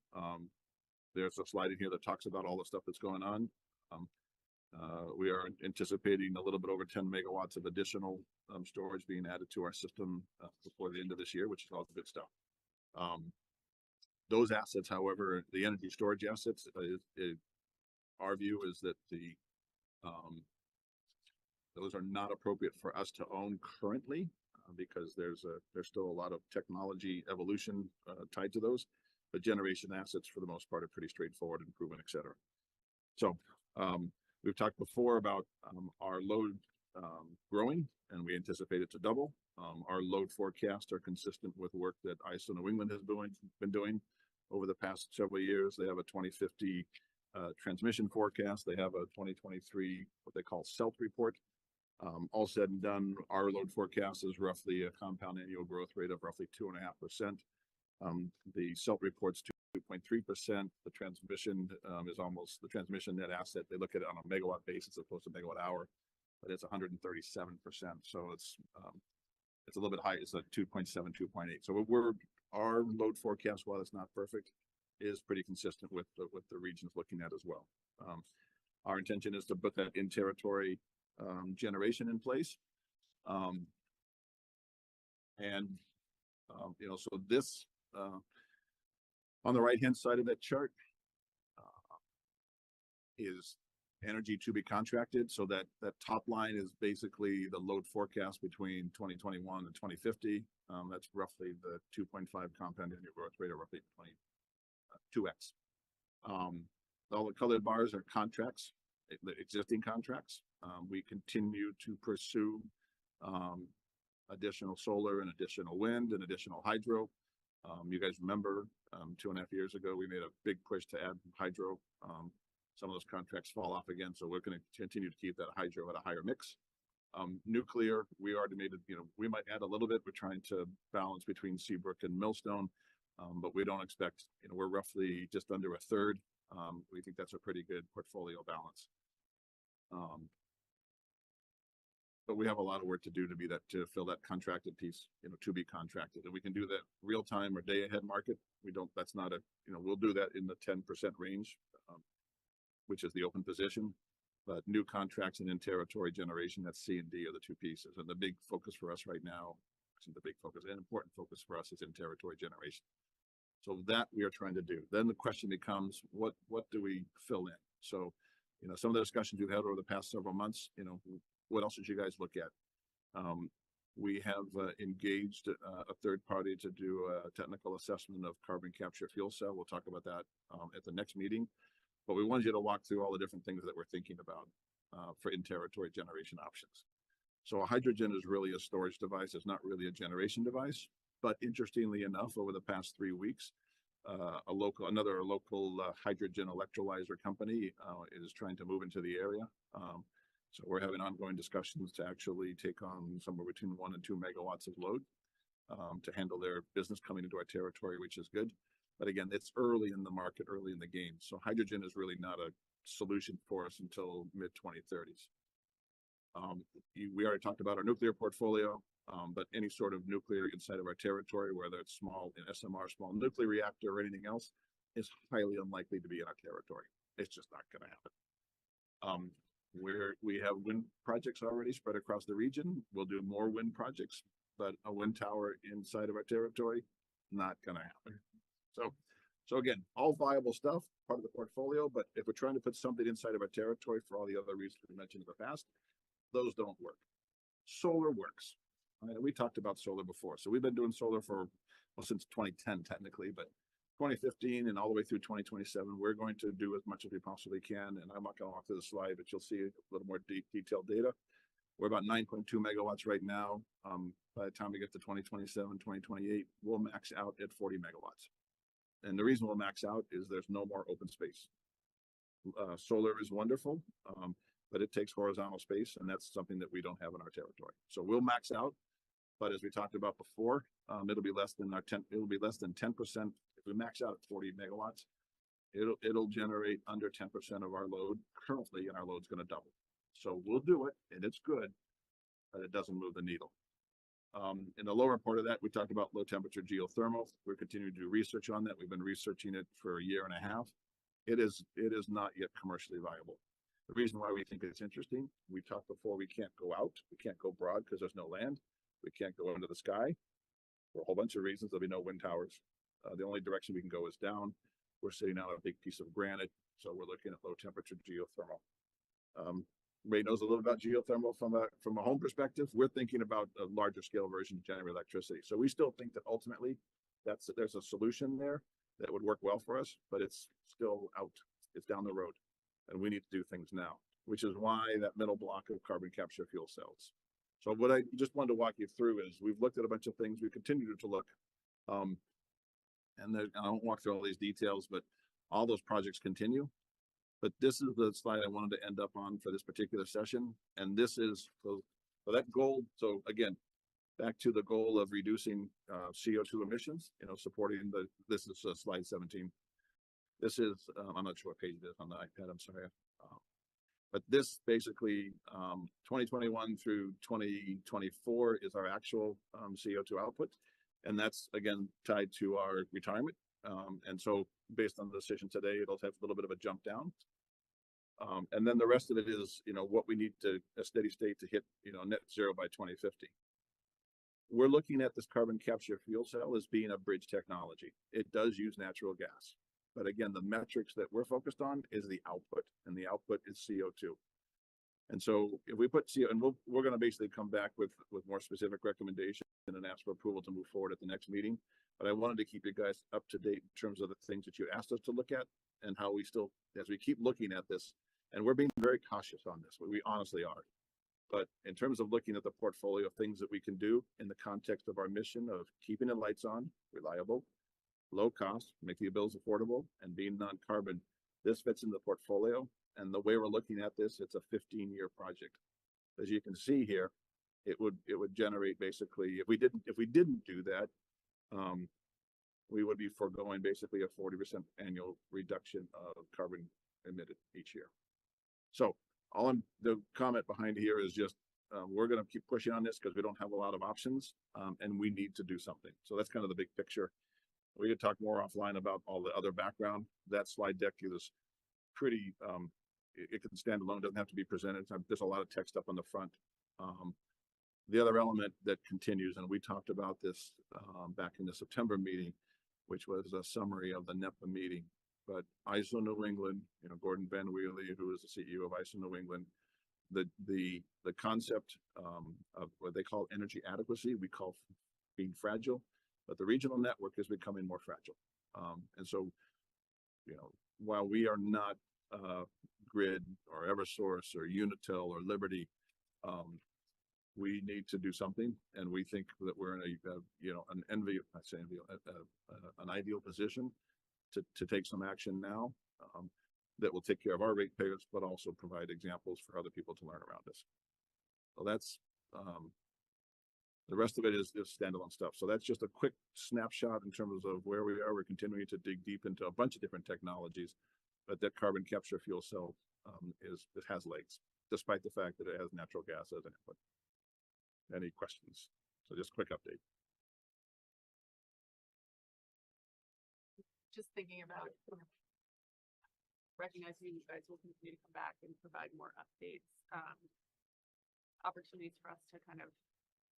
There's a slide in here that talks about all the stuff that's going on. We are anticipating a little bit over 10 megawatts of additional storage being added to our system before the end of this year, which is all the good stuff. Those assets, however, the energy storage assets, our view is that those are not appropriate for us to own currently because there's still a lot of technology evolution tied to those, but generation assets for the most part are pretty straightforward and proven, et cetera. So we've talked before about our load growing, and we anticipate it to double. Our load forecasts are consistent with work that ISO New England has been doing over the past several years. They have a 2050 transmission forecast. They have a 2023, what they call SELT report. All said and done, our load forecast is roughly a compound annual growth rate of roughly 2.5%. The SELT report's 2.3%. The transmission is almost the transmission net asset. They look at it on a megawatt basis as opposed to megawatt hour, but it's 137%. So it's a little bit high. It's a 2.7, 2.8. So our load forecast, while it's not perfect, is pretty consistent with the regions looking at as well. Our intention is to put that in territory generation in place. So this on the right hand side of that chart is energy to be contracted. So that top line is basically the load forecast between 2021 and 2050. That's roughly the 2.5 compound annual growth rate, or roughly 2x. All the colored bars are contracts, the existing contracts. We continue to pursue additional solar and additional wind and additional hydro. You guys remember 2.5 years ago, we made a big push to add hydro. Some of those contracts fall off again, so we're going to continue to keep that hydro at a higher mix. Nuclear, we already made it, we might add a little bit. We're trying to balance between Seabrook and Millstone, but we don't expect, we're roughly just under a third. We think that's a pretty good portfolio balance. But we have a lot of work to do to fill that contracted piece, to be contracted. And we can do that real time or day ahead market. That's not we'll do that in the 10% range, which is the open position. But new contracts and in territory generation, that's C and D are the two pieces. And the big focus for us right now, an important focus for us is in territory generation. So that we are trying to do. Then the question becomes, what do we fill in? So, some of the discussions we've had over the past several months, what else did you guys look at? We have engaged a third party to do a technical assessment of carbon capture fuel cell. We'll talk about that at the next meeting. But we wanted you to walk through all the different things that we're thinking about for in-territory generation options. So a hydrogen is really a storage device. It's not really a generation device. But interestingly enough, over the past 3 weeks, another local hydrogen electrolyzer company is trying to move into the area. So we're having ongoing discussions to actually take on somewhere between 1 and 2 megawatts of load to handle their business coming into our territory, which is good. But again, it's early in the market, early in the game. So hydrogen is really not a solution for us until mid 2030s. We already talked about our nuclear portfolio, but any sort of nuclear inside of our territory, whether it's small in SMR, small nuclear reactor, or anything else, is highly unlikely to be in our territory. It's just not going to happen. We have wind projects already spread across the region. We'll do more wind projects, but a wind tower inside of our territory, not going to happen. So again, all viable stuff, part of the portfolio, but if we're trying to put something inside of our territory for all the other reasons we mentioned in the past, those don't work. Solar works. We talked about solar before. So we've been doing solar since 2010 technically, but 2015 and all the way through 2027, we're going to do as much as we possibly can. And I'm not going to walk through the slide, but you'll see a little more detailed data. We're about 9.2 megawatts right now. By the time we get to 2027, 2028, we'll max out at 40 megawatts. And the reason we'll max out is there's no more open space. Solar is wonderful, but it takes horizontal space, and that's something that we don't have in our territory. So we'll max out, but as we talked about before, it'll be less than 10%. If we max out at 40 megawatts, it'll generate under 10% of our load currently, and our load's going to double. So we'll do it, and it's good, but it doesn't move the needle. In the lower part of that, we talked about low temperature geothermal. We're continuing to do research on that. We've been researching it for a year and a half. It is not yet commercially viable. The reason why we think it's interesting, we talked before, we can't go out, we can't go broad because there's no land. We can't go into the sky for a whole bunch of reasons. There'll be no wind towers. The only direction we can go is down. We're sitting on a big piece of granite, so we're looking at low temperature geothermal. Ray knows a little about geothermal from a home perspective. We're thinking about a larger scale version to generate electricity. So we still think that ultimately there's a solution there that would work well for us, but it's still out. It's down the road, and we need to do things now, which is why that middle block of carbon capture fuel cells. So what I just wanted to walk you through is we've looked at a bunch of things. We continue to look, and I won't walk through all these details, but all those projects continue. But this is the slide I wanted to end up on for this particular session. And this is for that goal. So again, back to the goal of reducing CO2 emissions, supporting this is slide 17. This is, I'm not sure what page it is on the iPad, I'm sorry. But this basically, 2021 through 2024 is our actual CO2 output. And that's, again, tied to our retirement. And so based on the decision today, it'll have a little bit of a jump down. And then the rest of it is, what we need to a steady state to hit, net zero by 2050. We're looking at this carbon capture fuel cell as being a bridge technology. It does use natural gas. But again, the metrics that we're focused on is the output, and the output is CO2. And so if we put CO, and we're going to basically come back with more specific recommendations and ask for approval to move forward at the next meeting. But I wanted to keep you guys up to date in terms of the things that you asked us to look at and how we still, as we keep looking at this, and we're being very cautious on this, we honestly are. But in terms of looking at the portfolio of things that we can do in the context of our mission of keeping the lights on, reliable, low cost, make the bills affordable, and being non-carbon, this fits in the portfolio. And the way we're looking at this, it's a 15-year project. As you can see here, it would generate basically, if we didn't do that, we would be foregoing basically a 40% annual reduction of carbon emitted each year. So the comment behind here is just we're going to keep pushing on this because we don't have a lot of options, and we need to do something. So that's kind of the big picture. We could talk more offline about all the other background. That slide deck is pretty, it can stand alone, doesn't have to be presented. There's a lot of text up on the front. The other element that continues, and we talked about this back in the September meeting, which was a summary of the NEPA meeting. But ISO New England, Gordon Van Wheely, who is the CEO of ISO New England, the concept of what they call energy adequacy, we call being fragile. But the regional network is becoming more fragile. And so, while we are not Grid or Eversource or Unitil or Liberty, we need to do something, and we think that we're in an ideal position to take some action now, that will take care of our ratepayers, but also provide examples for other people to learn around us. So that's, the rest of it is standalone stuff. So that's just a quick snapshot in terms of where we are. We're continuing to dig deep into a bunch of different technologies, but that carbon capture fuel cell it has legs, despite the fact that it has natural gas as an input. Any questions? So just a quick update. Just thinking about recognizing you guys will continue to come back and provide more updates, opportunities for us to kind of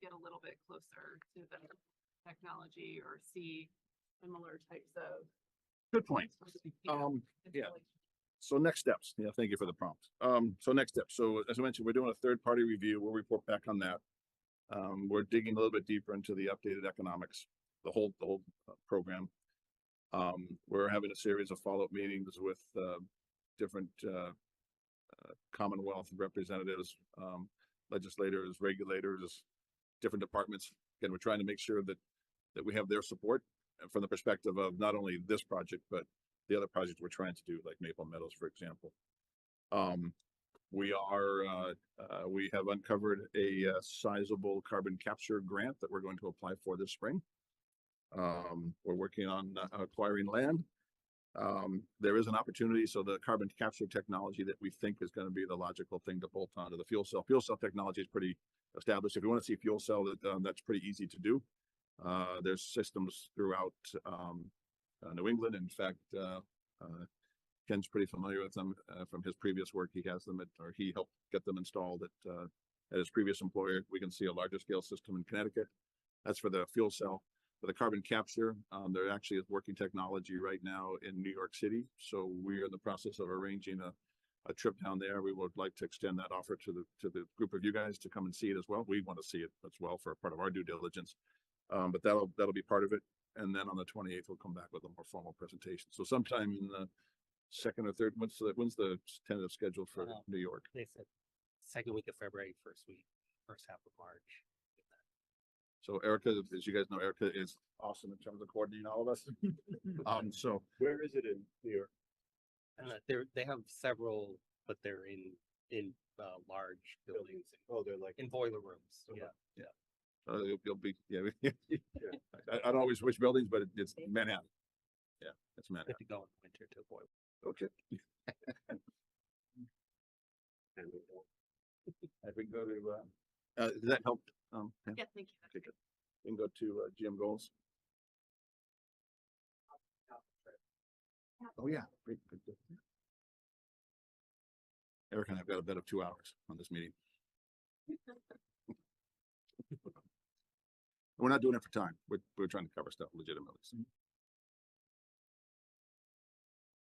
get a little bit closer to the technology or see similar types of. Good point. Yeah. So next steps. Yeah, thank you for the prompt. So next steps. So as I mentioned, we're doing a third-party review. We'll report back on that. We're digging a little bit deeper into the updated economics, the whole program. We're having a series of follow-up meetings with different Commonwealth representatives, legislators, regulators, different departments. Again, we're trying to make sure that we have their support from the perspective of not only this project, but the other projects we're trying to do, like Maple Meadows, for example. We have uncovered a sizable carbon capture grant that we're going to apply for this spring. We're working on acquiring land. There is an opportunity. So the carbon capture technology that we think is going to be the logical thing to bolt onto the fuel cell. Fuel cell technology is pretty established. If you want to see fuel cell, that's pretty easy to do. There's systems throughout New England. In fact, Ken's pretty familiar with them from his previous work. He has them or he helped get them installed at his previous employer. We can see a larger scale system in Connecticut. That's for the fuel cell. For the carbon capture, there actually is working technology right now in New York City. So we're in the process of arranging a trip down there. We would like to extend that offer to the group of you guys to come and see it as well. We want to see it as well for a part of our due diligence. But that'll be part of it. And then on the 28th, we'll come back with a more formal presentation. So sometime in the second or third, when's the tentative schedule for New York? They said second week of February, first half of March. So Erica, as you guys know, Erica is awesome in terms of coordinating all of us. So Where is it in New York? They have several, but they're in large buildings. Oh, they're like in boiler rooms. Uh-huh. Yeah. you'll be, yeah. I don't always switch buildings, but it's Manhattan. Yeah, it's We Manhattan. have to go in the winter to boil. Okay. I think go to, does that help? Yeah. Yeah, thank you. Okay, good. We can go to GM goals. Oh, yeah. Great. Good. Eric and I've got a bet of 2 hours on this meeting. We're not doing it for time. We're trying to cover stuff legitimately.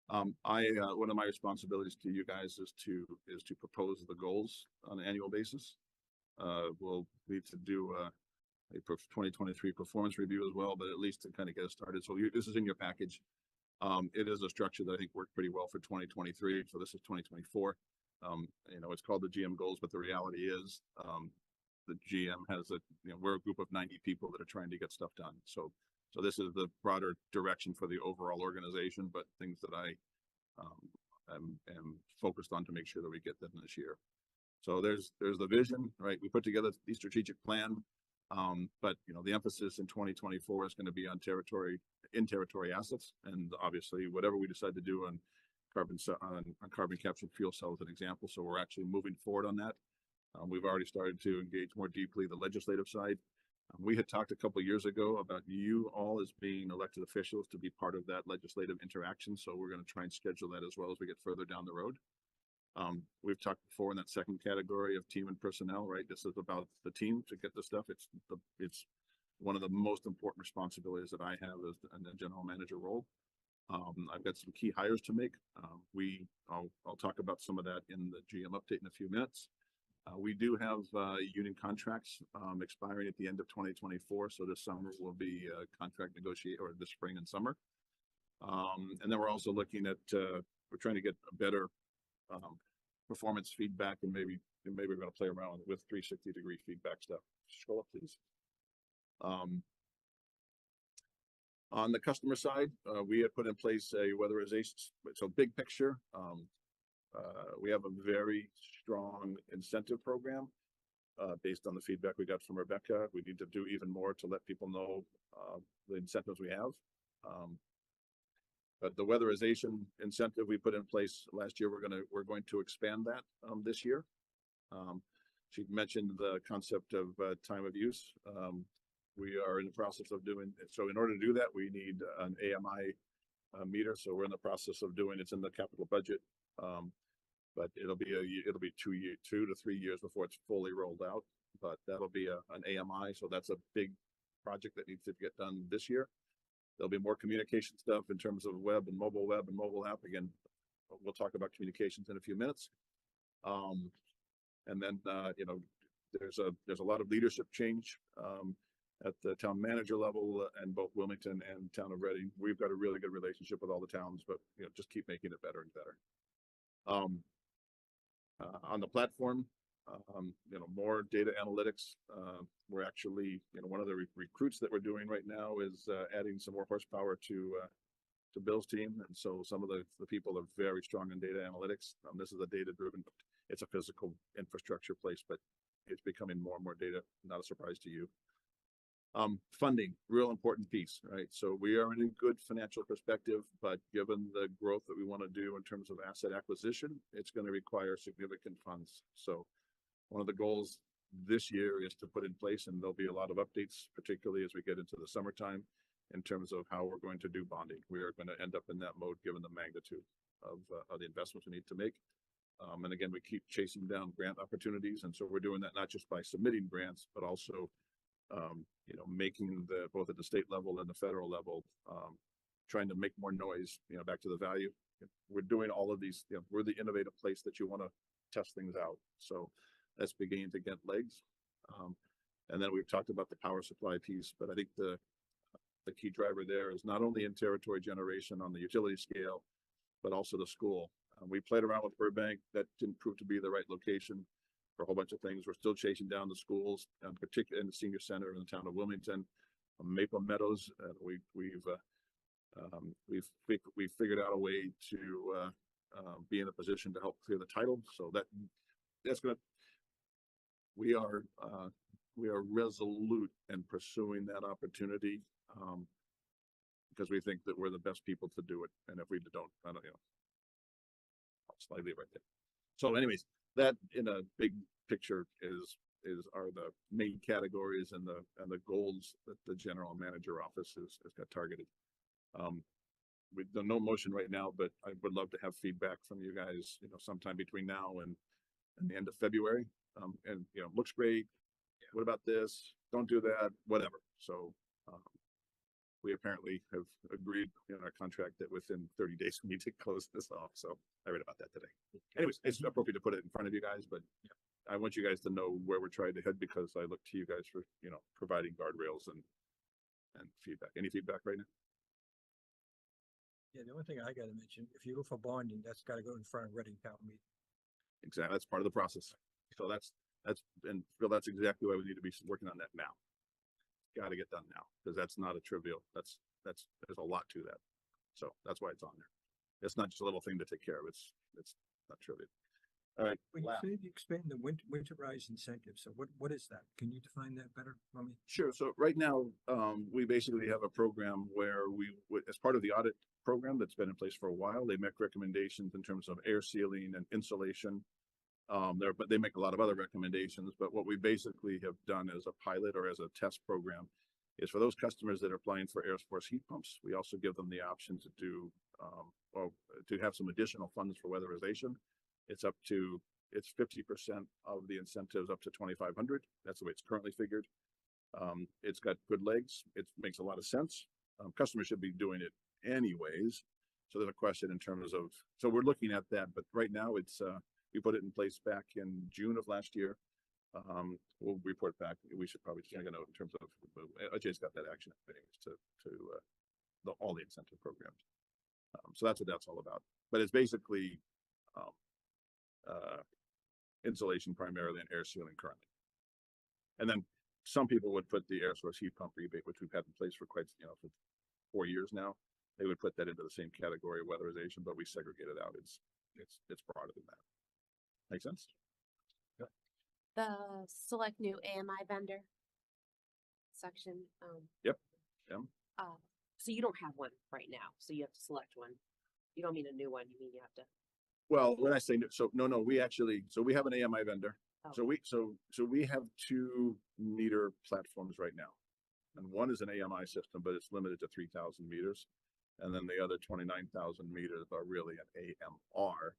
One of my responsibilities to you guys is to propose the goals on an annual basis. We'll need to do a 2023 performance review as well, but at least to kind of get us started. So this is in your package. It is a structure that I think worked pretty well for 2023. So this is 2024. It's called the GM goals, but the reality is the GM has we're a group of 90 people that are trying to get stuff done. So this is the broader direction for the overall organization, but things that I am focused on to make sure that we get them this year. So there's the vision, right? We put together the strategic plan, but the emphasis in 2024 is going to be on territory assets, and obviously whatever we decide to do on carbon capture fuel cell as an example. So we're actually moving forward on that. We've already started to engage more deeply the legislative side. We had talked a couple of years ago about you all as being elected officials to be part of that legislative interaction. So we're going to try and schedule that as well as we get further down the road. We've talked before in that second category of team and personnel, right? This is about the team to get the stuff. It's one of the most important responsibilities that I have as in the general manager role. I've got some key hires to make. I'll talk about some of that in the GM update in a few minutes. We do have union contracts expiring at the end of 2024. So this summer will be contract negotiate, or this spring and summer. And then we're also looking at, we're trying to get a better performance feedback, and maybe we're gonna play around with 360-degree feedback stuff. Scroll up, please. On the customer side, we have put in place a weatherization, so big picture. We have a very strong incentive program based on the feedback we got from Rebecca. We need to do even more to let people know the incentives we have. But the weatherization incentive we put in place last year, we're going to expand that this year. She mentioned the concept of time of use. We are in the process of doing it. So in order to do that, we need an AMI meter. So we're in the process of doing it's in the capital budget. But it'll be 2 to 3 years before it's fully rolled out. But that'll be an AMI. So that's a big project that needs to get done this year. There'll be more communication stuff in terms of web and mobile app. Again, we'll talk about communications in a few minutes. And then, there's a lot of leadership change at the town manager level and both Wilmington and town of Reading. We've got a really good relationship with all the towns, but just keep making it better and better. On the platform, more data analytics. We're actually, one of the recruits that we're doing right now is adding some more horsepower to Bill's team. And so some of the people are very strong in data analytics. This is a data-driven, it's a physical infrastructure place, but it's becoming more and more data, not a surprise to you. Funding, real important piece, right? So we are in a good financial perspective, but given the growth that we want to do in terms of asset acquisition, it's going to require significant funds. So one of the goals this year is to put in place, and there'll be a lot of updates, particularly as we get into the summertime, in terms of how we're going to do bonding. We are going to end up in that mode given the magnitude of the investments we need to make. And again, we keep chasing down grant opportunities. And so we're doing that not just by submitting grants, but also making both at the state level and the federal level, trying to make more noise, back to the value. We're doing all of these, we're the innovative place that you want to test things out. So that's beginning to get legs. And then we've talked about the power supply piece, but I think the key driver there is not only in territory generation on the utility scale, but also the school. We played around with Burbank. That didn't prove to be the right location for a whole bunch of things. We're still chasing down the schools, particularly in the senior center in the town of Wilmington. Maple Meadows, we've figured out a way to be in a position to help clear the title. So that's gonna. We are resolute in pursuing that opportunity because we think that we're the best people to do it. And if we don't, I'll slightly right there. So anyways, that in a big picture are the main categories and the goals that the general manager office has got targeted. We've done no motion right now, but I would love to have feedback from you guys, sometime between now and the end of February. And looks great. What about this? Don't do that, whatever. So we apparently have agreed in our contract that within 30 days we need to close this off. So I read about that today. Anyways, it's appropriate to put it in front of you guys, but I want you guys to know where we're trying to head because I look to you guys for, providing guardrails and feedback. Any feedback right now? Yeah, the only thing I gotta mention, if you go for bonding, that's gotta go in front of Reading Town Meeting. Exactly. That's part of the process. So that's Phil, that's exactly why we need to be working on that now. Got to get done now because that's not a trivial. There's a lot to that. So that's why it's on there. It's not just a little thing to take care of. It's not trivial. All right. When you say you expand the winterized incentive, so what is that? Can you define that better for me? Sure. So right now, we basically have a program where as part of the audit program that's been in place for a while, they make recommendations in terms of air sealing and insulation. But they make a lot of other recommendations. But what we basically have done as a pilot or as a test program is for those customers that are applying for air source heat pumps, we also give them the option to do to have some additional funds for weatherization. It's 50% of the incentives up to 2,500. That's the way it's currently figured. It's got good legs. It makes a lot of sense. Customers should be doing it anyways. So there's a question in terms of, so we're looking at that, but right now it's, we put it in place back in June of last year. We'll report back. We should probably just make a note in terms of, Ajay's got that action to all the incentive programs. So that's what that's all about. But it's basically insulation primarily and air sealing currently. And then some people would put the air source heat pump rebate, which we've had in place for quite, for 4 years now. They would put that into the same category of weatherization, but we segregate it out. It's broader than that. Make sense? The select new AMI vendor section. Yep. So you don't have one right now, so you have to select one. You don't mean a new one, you mean you have to. Well, when I say no, we actually, we have an AMI vendor. Oh. So we have 2 meter platforms right now. And one is an AMI system, but it's limited to 3,000 meters. And then the other 29,000 meters are really an AMR,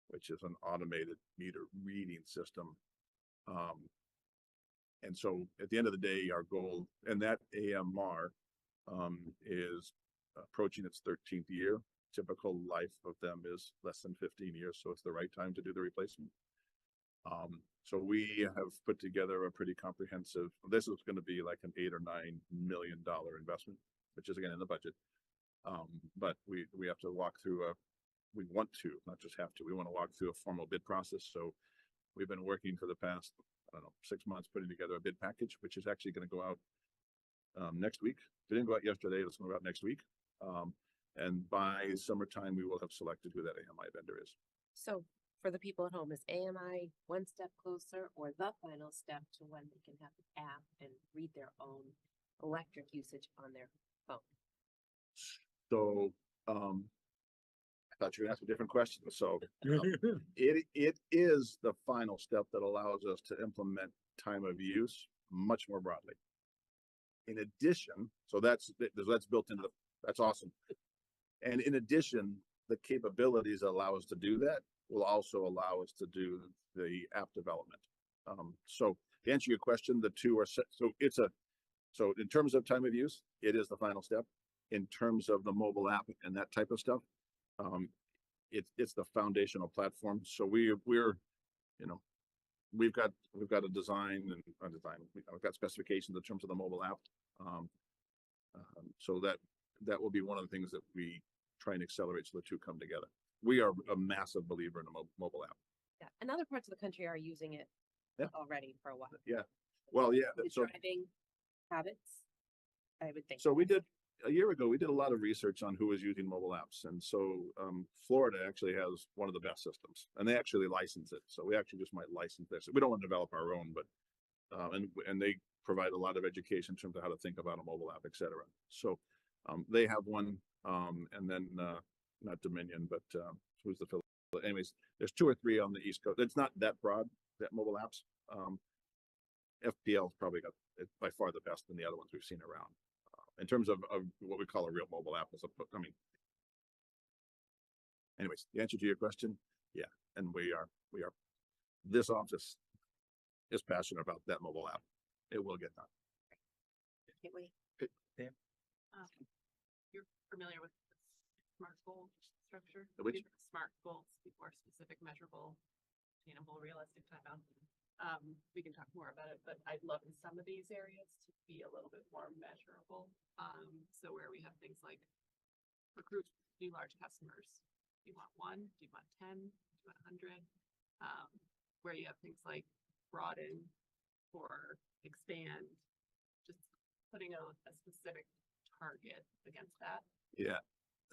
which is an automated meter reading system. And so at the end of the day, our goal, and that AMR is approaching its 13th year. Typical life of them is less than 15 years, so it's the right time to do the replacement. So we have put together a pretty comprehensive, this is going to be like an $8 or $9 million investment, which is again in the budget. But we have to walk through we want to, not just have to, we want to walk through a formal bid process. So we've been working for the past, 6 months, putting together a bid package, which is actually going to go out next week. It didn't go out yesterday, it's going to go out next week. And by summertime, we will have selected who that AMI vendor is. So for the people at home, is AMI one step closer or the final step to when they can have an app and read their own electric usage on their phone? So, I thought you were gonna ask a different question. So it is the final step that allows us to implement time of use much more broadly. In addition, so that's built into that's awesome. And in addition, the capabilities that allow us to do that will also allow us to do the app development. So to answer your question, the 2 are set. So in terms of time of use, it is the final step. In terms of the mobile app and that type of stuff, it's the foundational platform. So we've got a design and a design. We've got specifications in terms of the mobile app. So that will be one of the things that we try and accelerate so the 2 come together. We are a massive believer in a mobile app. Yeah, and other parts of the country are using it Yeah. already for a while. Yeah. Well, yeah. The So driving habits, I would think. So a year ago, we did a lot of research on who was using mobile apps. And so Florida actually has one of the best systems, and they actually license it. So we actually just might license this. We don't want to develop our own, but and they provide a lot of education in terms of how to think about a mobile app, et cetera. So they have one, and then not Dominion, but who's the Philippines? Anyways, there's 2 or 3 on the East Coast. It's not that broad, that mobile apps. FPL's probably got it by far the best than the other ones we've seen around. In terms of what we call a real mobile app, anyways, the answer to your question, yeah, and we are, this office is passionate about that mobile app. It will get done. Can't wait. You're familiar with the SMART goal structure? Which? SMART goals, be more specific, measurable, attainable, realistic, time bound. We can talk more about it, but I'd love in some of these areas to be a little bit more measurable. So where we have things like recruit new large customers. Do you want 1? Do you want 10? Do you want 100? Where you have things like broaden or expand, just putting a specific target against that. Yeah.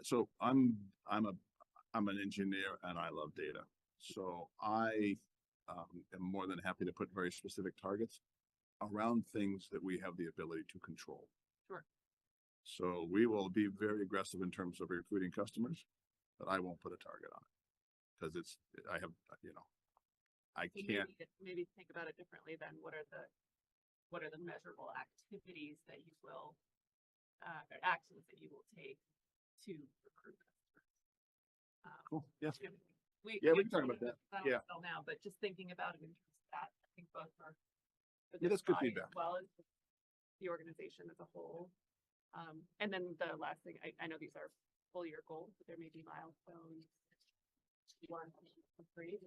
So I'm an engineer and I love data. So I am more than happy to put very specific targets around things that we have the ability to control. Sure. So we will be very aggressive in terms of recruiting customers, but I won't put a target on it because I can't. Maybe think about it differently then. What are the measurable activities that you will, actions that you will take to recruit customers? Cool. Yeah. We can talk about that. Yeah. Now, but just thinking about it in terms of that, I think both are. Yeah, that's good feedback. As well as the organization as a whole. And then the last thing, I know these are full year goals, but there may be milestones. You want to create.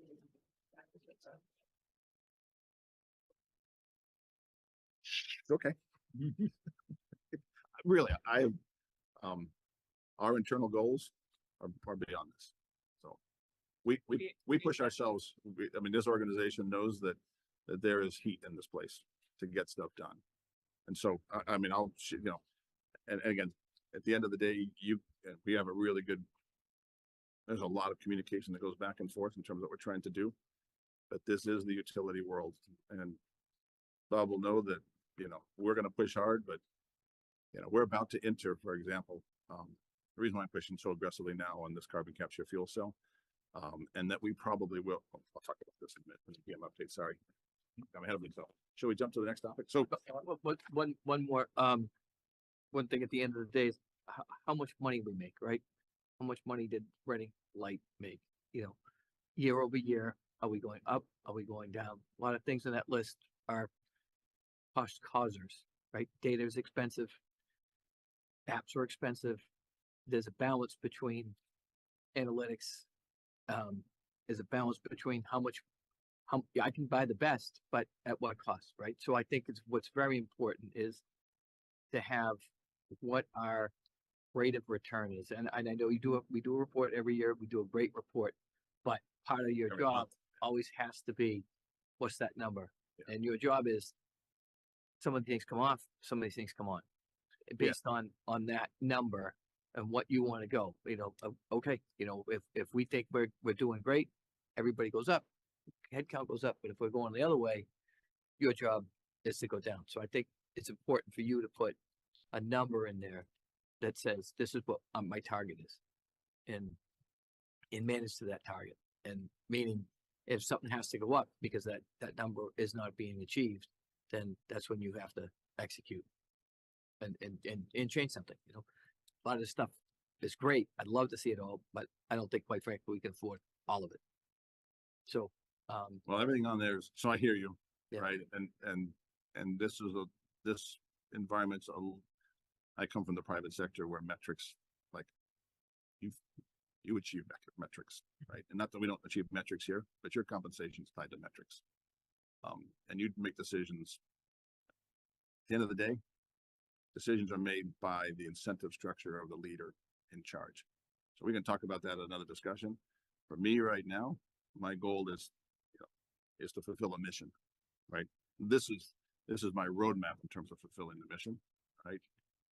Okay. Really, our internal goals are beyond this. So we push ourselves. I mean, this organization knows that there is heat in this place to get stuff done. And so, I mean, and again, at the end of the day, we have a really good, there's a lot of communication that goes back and forth in terms of what we're trying to do. But this is the utility world, and Bob will know that, we're going to push hard, but, we're about to enter, for example, the reason why I'm pushing so aggressively now on this carbon capture fuel cell, and that we probably will, I'll talk about this in a minute, when the PM update, sorry. I'm ahead of myself. Shall we jump to the next topic? So, One more, one thing at the end of the day is how much money we make, right? How much money did Reading Light make? Year over year, are we going up? Are we going down? A lot of things on that list are cost causers, right? Data is expensive. Apps are expensive. There's a balance between analytics. There's a balance between how I can buy the best, but at what cost, right? So I think what's very important is to have what our rate of return is. And I know we do a report every year. We do a great report, but part of your Every job month. always has to be, what's that number? Yeah. And your job is, some of the things come off, some of these things come on, based on that number and what you want to go. Okay, if we think we're doing great, everybody goes up, headcount goes up. But if we're going the other way, your job is to go down. So I think it's important for you to put a number in there that says, this is what my target is, and manage to that target. And meaning, if something has to go up because that number is not being achieved, then that's when you have to execute and change something. A lot of this stuff is great. I'd love to see it all, but I don't think, quite frankly, we can afford all of it. So, well, everything on there is, so I hear you, yeah. right? And this environment's I come from the private sector where metrics, like you achieve metrics, right? And not that we don't achieve metrics here, but your compensation is tied to metrics. And you make decisions. At the end of the day, decisions are made by the incentive structure of the leader in charge. So we can talk about that in another discussion. For me right now, my goal is to fulfill a mission, right? This is my roadmap in terms of fulfilling the mission, right?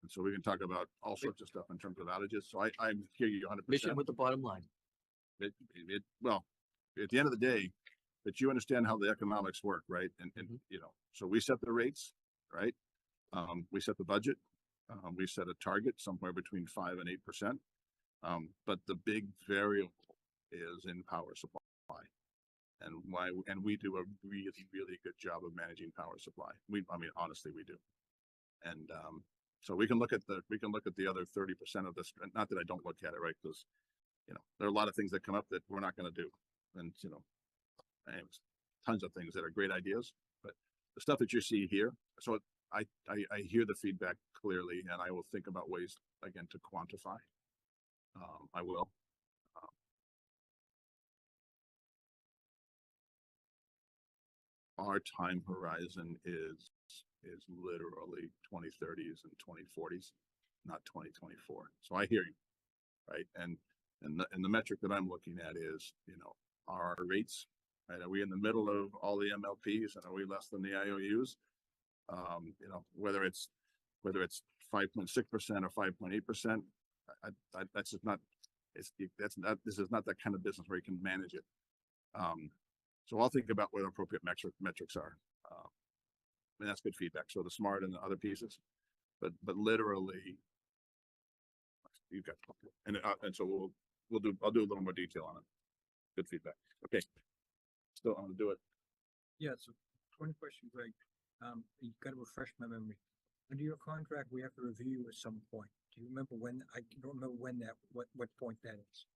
And so we can talk about all sorts of stuff in terms of outages. So I hear you 100%. Mission with the bottom line. Well, at the end of the day, that you understand how the economics work, right? And so we set the rates, right? We set the budget. We set a target somewhere between 5 and 8%. But the big variable is in power supply, and we do a really, really good job of managing power supply. Honestly, we do. And so we can look at the other 30% of this. Not that I don't look at it, right? Because there are a lot of things that come up that we're not going to do, and anyways, tons of things that are great ideas, but the stuff that you see here. So I hear the feedback clearly, and I will think about ways again to quantify. I will. Our time horizon is literally 2030s and 2040s, not 2024. So I hear you, right? And the metric that I'm looking at is, our rates, right? Are we in the middle of all the MLPs, and are we less than the IOUs? Whether it's 5.6% or 5.8%, that's just not. This is not that kind of business where you can manage it. So I'll think about what appropriate metrics are. And that's good feedback. So the SMART and the other pieces, but literally, you've got, and so I'll do a little more detail on it. Good feedback. Okay. Still on to do it. Yeah, so 20 question, Greg. You gotta refresh my memory. Under your contract, we have to review at some point. Do you remember when? I don't remember when what point that is.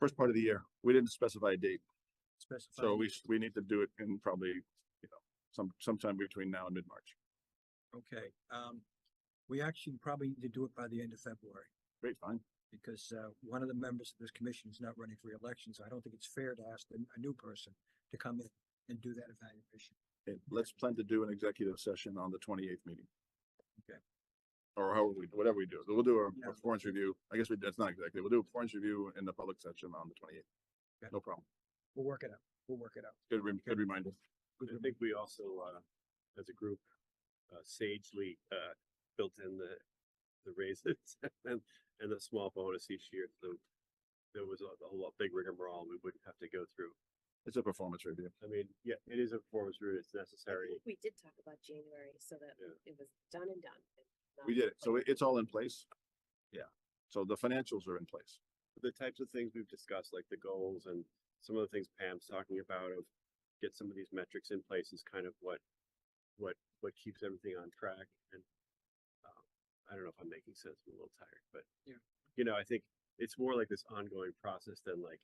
First part of the year. We didn't specify a date. Specify. So we need to do it in probably, sometime between now and mid-March. Okay, we actually probably need to do it by the end of February. Great, fine. Because one of the members of this commission is not running for re-election, so I don't think it's fair to ask a new person to come in and do that evaluation. Okay, let's plan to do an executive session on the 28th meeting. Okay. Or whatever we do. We'll do a performance review. I guess that's not executive. We'll do a performance review in the public session on the 28th. No problem. We'll work it out. We'll work it out. Good reminder. I think we also, as a group, sagely, built in the raises and the small bonus each year. So there was a whole big rigmarole we wouldn't have to go through. It's a performance review. I mean, yeah, it is a performance review. It's I necessary. think we did talk about January so that Yeah. it was done and done. and We not did it. So like- it's all in place. Yeah. So the financials are in place. The types of things we've discussed, like the goals and some of the things Pam's talking about of get some of these metrics in place is kind of what keeps everything on track. And I don't know if I'm making sense. I'm a little tired, but Yeah. you know, I think it's more like this ongoing process than like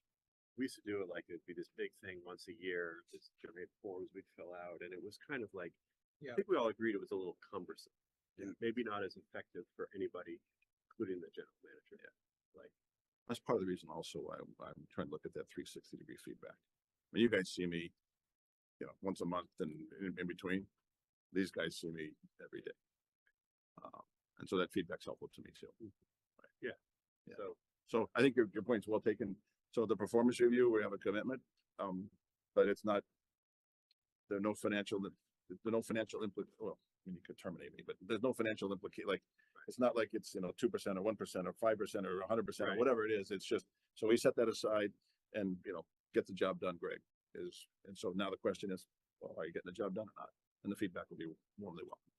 we used to do it like it'd be this big thing once a year, just generate forms we'd fill out, and it was kind of like Yeah. I think we all agreed it was a little cumbersome and maybe not as effective for anybody, including the general manager. Yeah. Like That's part of the reason also I'm trying to look at that 360-degree feedback. I mean, you guys see me, once a month and in between. These guys see me every day. And so that feedback's helpful to me too. Yeah. So I think your point's well taken. So the performance review, we have a commitment, but it's not, there's no financial well, I mean, you could terminate me, but there's no financial like, it's not like it's, 2% or 1% or 5% or 100% or Right. whatever it is. It's just, so we set that aside and, get the job done, Greg and so now the question is, well, are you getting the job done or not? And the feedback will be warmly welcome.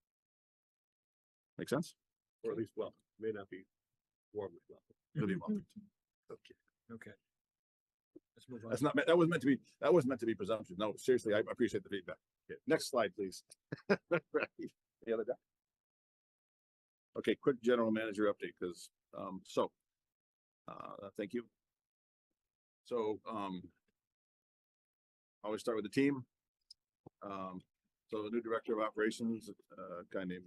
Make sense? or at least welcome. May not be warmly welcome. It'll be welcome. Okay. Okay. Let's move on. That was meant to be presumption. No, seriously, I appreciate the feedback. Okay, next slide, please. Right. The other guy. Okay, quick general manager update, because, thank you. So, always start with the team. So the new director of operations, a guy named,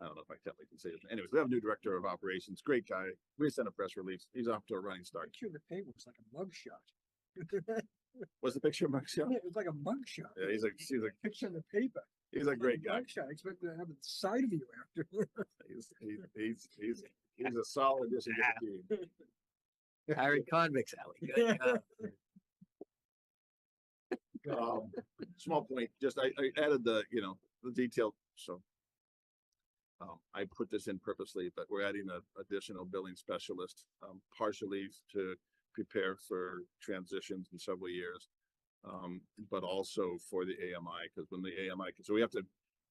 I don't know if I can say his name. Anyways, we have a new director of operations, great guy. We sent a press release. He's off to a running start. Picture of the paper was like a mugshot. What's the picture of Mike? Yeah, it was like a mugshot. Yeah, he's a Picture of the paper. he's a great guy. Mugshot. I expected to have a side view after. He's a solid addition to the team. Hiring convicts, Ally. Good job. Small point, just I added the detail, so. I put this in purposely, but we're adding an additional billing specialist, partially to prepare for transitions in several years. But also for the AMI, because when the AMI, so we have to,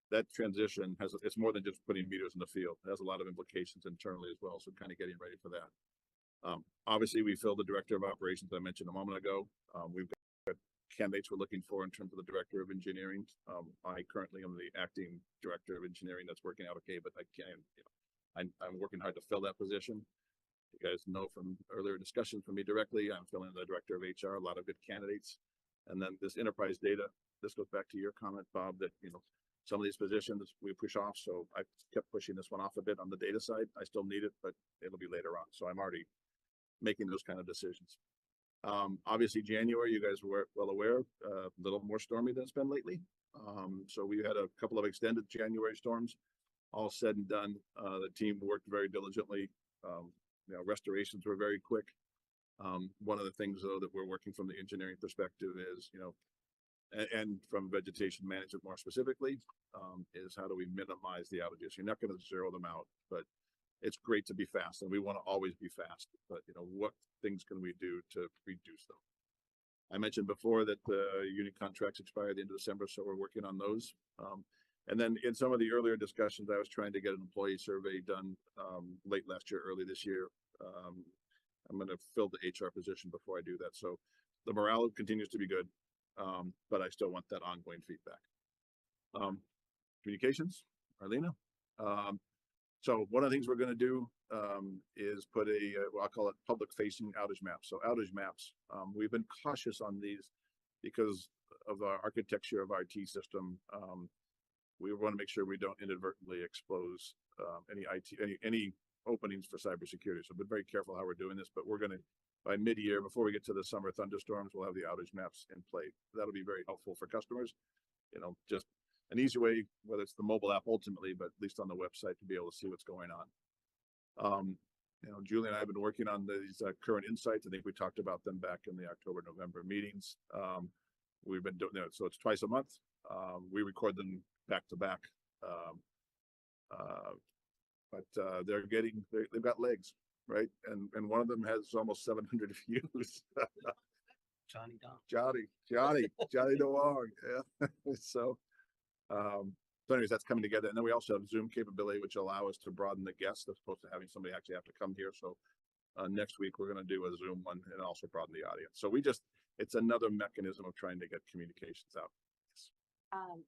that transition it's more than just putting meters in the field. It has a lot of implications internally as well. So kind of getting ready for that. Obviously we filled the director of operations I mentioned a moment ago. We've got candidates we're looking for in terms of the director of engineering. I currently am the acting director of engineering. That's working out okay, but I can't, I'm working hard to fill that position. You guys know from earlier discussions from me directly, I'm filling the director of HR, a lot of good candidates. And then this enterprise data, this goes back to your comment, Bob, that, some of these positions we push off. So I kept pushing this one off a bit on the data side. I still need it, but it'll be later on. So I'm already making those kind of decisions. Obviously January, you guys were well aware, a little more stormy than it's been lately. So we had a couple of extended January storms. All said and done, the team worked very diligently. Restorations were very quick. One of the things though that we're working from the engineering perspective is, and from vegetation management more specifically, is how do we minimize the outages? You're not going to zero them out, but it's great to be fast and we want to always be fast, but what things can we do to reduce them? I mentioned before that the union contracts expire at the end of December, so we're working on those. And then in some of the earlier discussions, I was trying to get an employee survey done late last year, early this year. I'm going to fill the HR position before I do that. So the morale continues to be good, but I still want that ongoing feedback. Communications, Arlena. So one of the things we're going to do is put I'll call it public facing outage maps. So outage maps, we've been cautious on these because of the architecture of our IT system. We want to make sure we don't inadvertently expose any openings for cybersecurity. So we've been very careful how we're doing this, but we're going to, by mid-year, before we get to the summer thunderstorms, we'll have the outage maps in play. That'll be very helpful for customers. Just an easy way, whether it's the mobile app ultimately, but at least on the website to be able to see what's going on. You know, Julie and I have been working on these current insights. I think we talked about them back in the October, November meetings. We've been doing that, so it's twice a month. We record them back to back. But they've got legs, right? And one of them has almost 700 views. Johnny Dom. Johnny DeWong. Yeah. So anyways, that's coming together. And then we also have Zoom capability, which allow us to broaden the guests as opposed to having somebody actually have to come here. So next week, we're going to do a Zoom one and also broaden the audience. So it's another mechanism of trying to get communications out.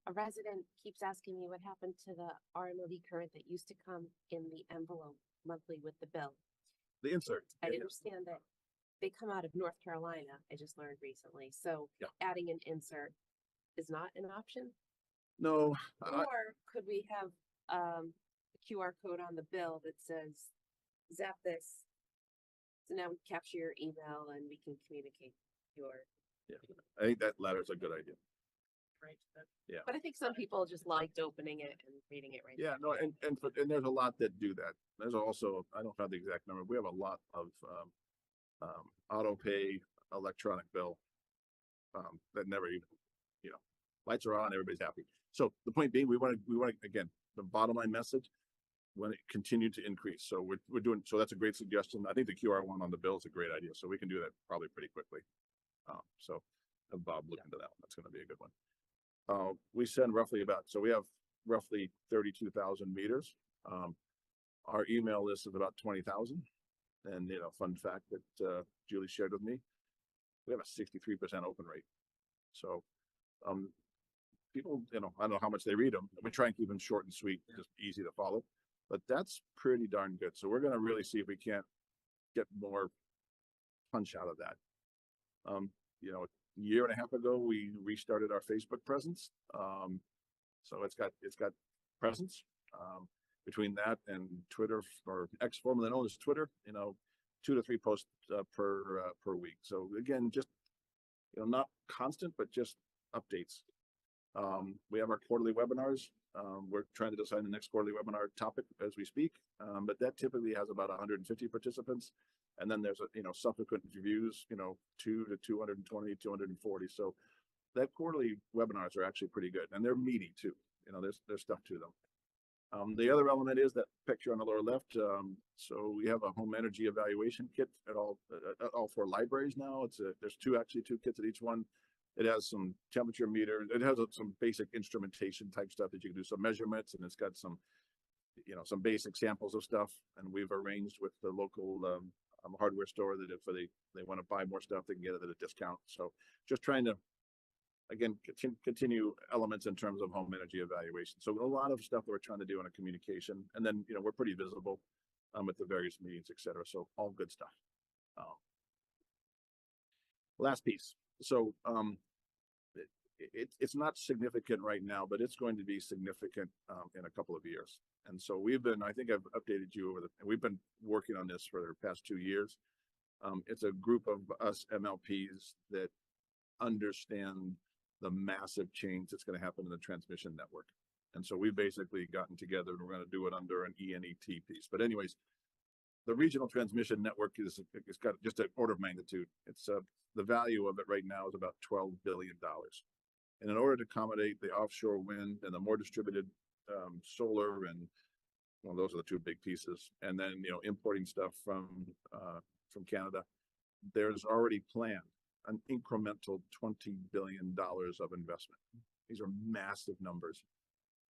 A resident keeps asking me what happened to the RMLD current that used to come in the envelope monthly with the bill. The insert. I understand that they come out of North Carolina. I just learned recently. So Yeah. adding an insert is not an option. No, Or could we have a QR code on the bill that says, zap this. So now we capture your email and we can communicate your. I think that latter is a good idea. Right. But I think some people just liked opening it and reading it right. Yeah, there. no, and there's a lot that do that. There's also, I don't have the exact number. We have a lot of auto pay electronic bill that never even, lights are on, everybody's happy. So the point being, we want to again, the bottom line message, when it continue to increase. So we're doing, so that's a great suggestion. I think the QR one on the bill is a great idea. So we can do that probably pretty quickly. So have Bob look into that one. That's going to be a good one. We send so we have roughly 32,000 meters. Our email list is about 20,000. And, fun fact that Julie shared with me, we have a 63% open rate. So people, I don't know how much they read them. We try and keep them short and sweet, just easy to follow. But that's pretty darn good. So we're going to really see if we can't get more punch out of that. A year and a half ago, we restarted our Facebook presence. So it's got presence. Between that and Twitter, or X, formerly known as Twitter, 2 to 3 posts per week. So again, just not constant, but just updates. We have our quarterly webinars. We're trying to decide the next quarterly webinar topic as we speak, but that typically has about 150 participants. And then there's subsequent reviews, 2 to 220, 240. So that quarterly webinars are actually pretty good, and they're meaty too. There's stuff to them. The other element is that picture on the lower left. So we have a home energy evaluation kit at all 4 libraries now. There's two kits at each one. It has some temperature meter. It has some basic instrumentation type stuff that you can do some measurements, and it's got some basic samples of stuff. And we've arranged with the local hardware store that if they want to buy more stuff, they can get it at a discount. So just trying to, again, continue elements in terms of home energy evaluation. So a lot of stuff that we're trying to do in a communication, and then we're pretty visible at the various meetings, etc. So all good stuff. Last piece. So it's not significant right now, but it's going to be significant in a couple of years. And so I think I've updated you we've been working on this for the past 2 years. It's a group of us MLPs that understand the massive change that's going to happen in the transmission network. And so we've basically gotten together and we're going to do it under an ENET piece. But anyways, the regional transmission network it's got just an order of magnitude. It's the value of it right now is about $12 billion. And in order to accommodate the offshore wind and the more distributed solar, and those are the 2 big pieces, and then importing stuff from Canada, there's already planned an incremental $20 billion of investment. These are massive numbers.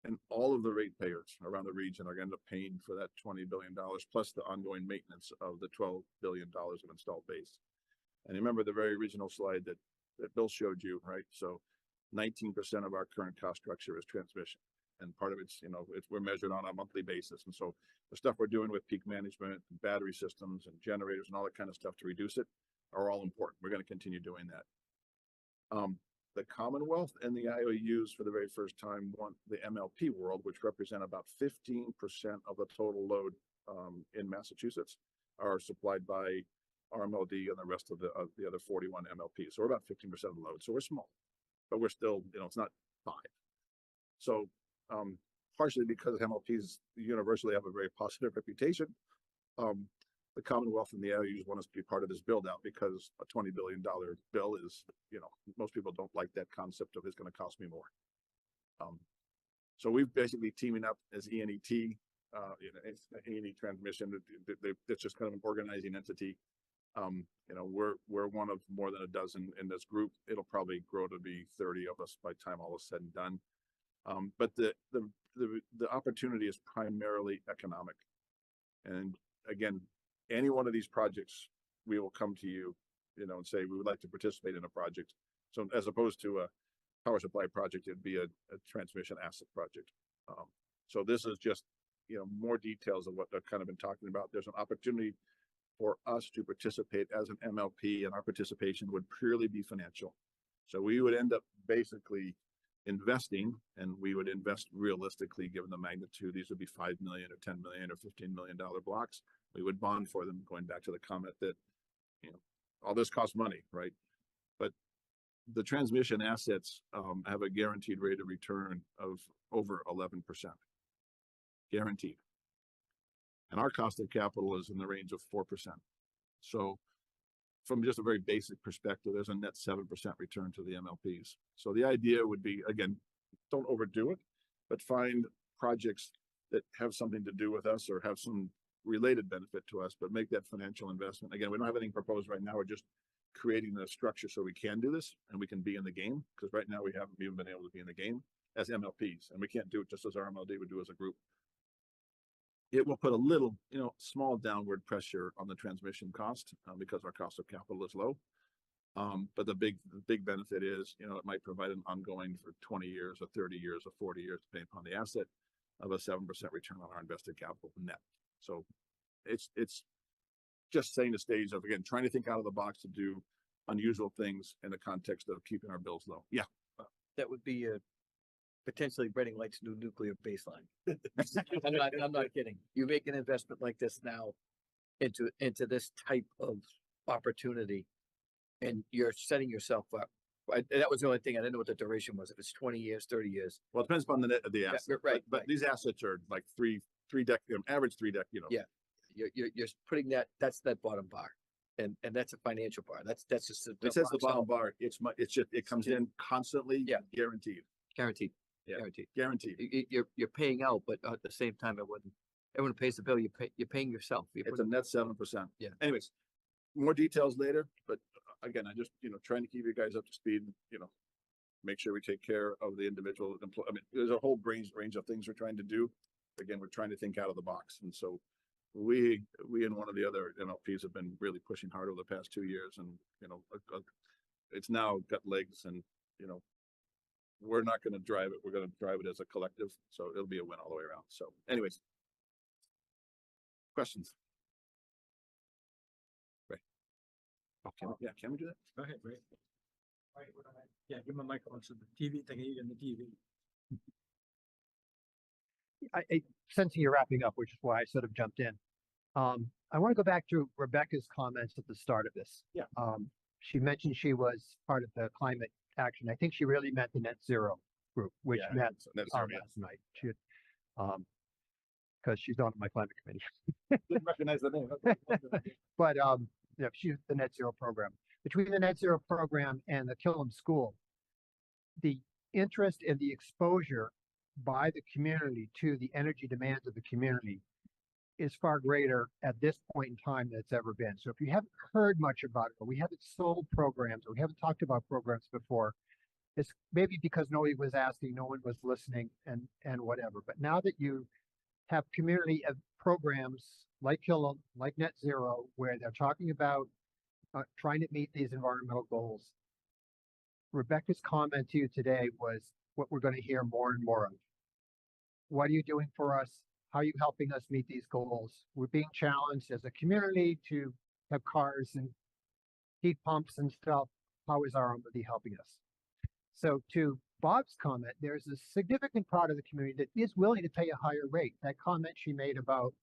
And all of the ratepayers around the region are going to end up paying for that $20 billion, plus the ongoing maintenance of the $12 billion of installed base. And remember the very original slide that Bill showed you, right? So 19% of our current cost structure is transmission. And part of it's, we're measured on a monthly basis. And so the stuff we're doing with peak management and battery systems and generators and all that kind of stuff to reduce it are all important. We're going to continue doing that. The Commonwealth and the IOUs for the very first time want the MLP world, which represent about 15% of the total load in Massachusetts, are supplied by RMLD and the rest of the other 41 MLPs. So we're about 15% of the load. So we're small, but we're still, it's not 5. So partially because MLPs universally have a very positive reputation, the Commonwealth and the IOUs want us to be part of this build out because a $20 billion bill is, most people don't like that concept of it's going to cost me more. So we've basically teaming up as ENET, it's ENE Transmission. It's just kind of an organizing entity. We're one of more than a dozen in this group. It'll probably grow to be 30 of us by the time all is said and done. But the opportunity is primarily economic. And again, any one of these projects, we will come to you, and say, we would like to participate in a project. So as opposed to a power supply project, it'd be a transmission asset project. So this is just, more details of what I've kind of been talking about. There's an opportunity for us to participate as an MLP, and our participation would purely be financial. So we would end up basically investing, and we would invest realistically, given the magnitude. These would be $5 million or $10 million or $15 million blocks. We would bond for them, going back to the comment that, all this costs money, right? But the transmission assets have a guaranteed rate of return of over 11%. Guaranteed. And our cost of capital is in the range of 4%. So from just a very basic perspective, there's a net 7% return to the MLPs. So the idea would be, again, don't overdo it, but find projects that have something to do with us or have some related benefit to us, but make that financial investment. Again, we don't have anything proposed right now. We're just creating the structure so we can do this and we can be in the game, because right now we haven't even been able to be in the game as MLPs, and we can't do it just as RMLD would do as a group. It will put a little, small downward pressure on the transmission cost because our cost of capital is low. But the big benefit is, it might provide an ongoing for 20 years or 30 years or 40 years, depending upon the asset, of a 7% return on our invested capital net. So it's just setting the stage of, again, trying to think out of the box to do unusual things in the context of keeping our bills low. Yeah. That would be potentially Reading Light's new nuclear baseline. I'm not kidding. You make an investment like this now into this type of opportunity, and you're setting yourself up. That was the only thing. I didn't know what the duration was. If it's 20 years, 30 years. Well, it depends upon the asset. Right. But these assets are like three decade, average 3 decade. Yeah. You're putting that's that bottom bar. And that's a financial bar. That's just It says the bottom bar. It comes in constantly. Yeah. Guaranteed. Guaranteed. Yeah. Guaranteed. Guaranteed. You're paying out, but at the same time, everyone pays the bill. You're paying yourself. It's a net 7%. Yeah. Anyways, more details later, but again, I just, trying to keep you guys up to speed, make sure we take care of the individual employee. I mean, there's a whole range of things we're trying to do. Again, we're trying to think out of the box. And so we and one of the other MLPs have been really pushing hard over the past 2 years, and, it's now got legs, and, we're not going to drive it. We're going to drive it as a collective. So it'll be a win all the way around. So anyways, questions? Right. Okay. Yeah. Can we do that? Go ahead, Ray. Yeah, give him a microphone so the TV, they can hear in the TV. I sensing you're wrapping up, which is why I sort of jumped in. I want to go back to Rebecca's comments at the start of this. Yeah. She mentioned she was part of the climate action. I think she really meant the net zero group, which Yeah, met net zero, yeah. last night. She had, because she's on my climate committee. Didn't recognize the name. But she's the net zero program. Between the net zero program and the Killam School, the interest and the exposure by the community to the energy demands of the community is far greater at this point in time than it's ever been. So if you haven't heard much about it, or we haven't sold programs, or we haven't talked about programs before, it's maybe because nobody was asking, no one was listening, and whatever. But now that you have community programs like Killam, like Net Zero, where they're talking about trying to meet these environmental goals, Rebecca's comment to you today was what we're going to hear more and more of. What are you doing for us? How are you helping us meet these goals? We're being challenged as a community to have cars and heat pumps and stuff. How is RMLD helping us? So to Bob's comment, there's a significant part of the community that is willing to pay a higher rate. That comment she made about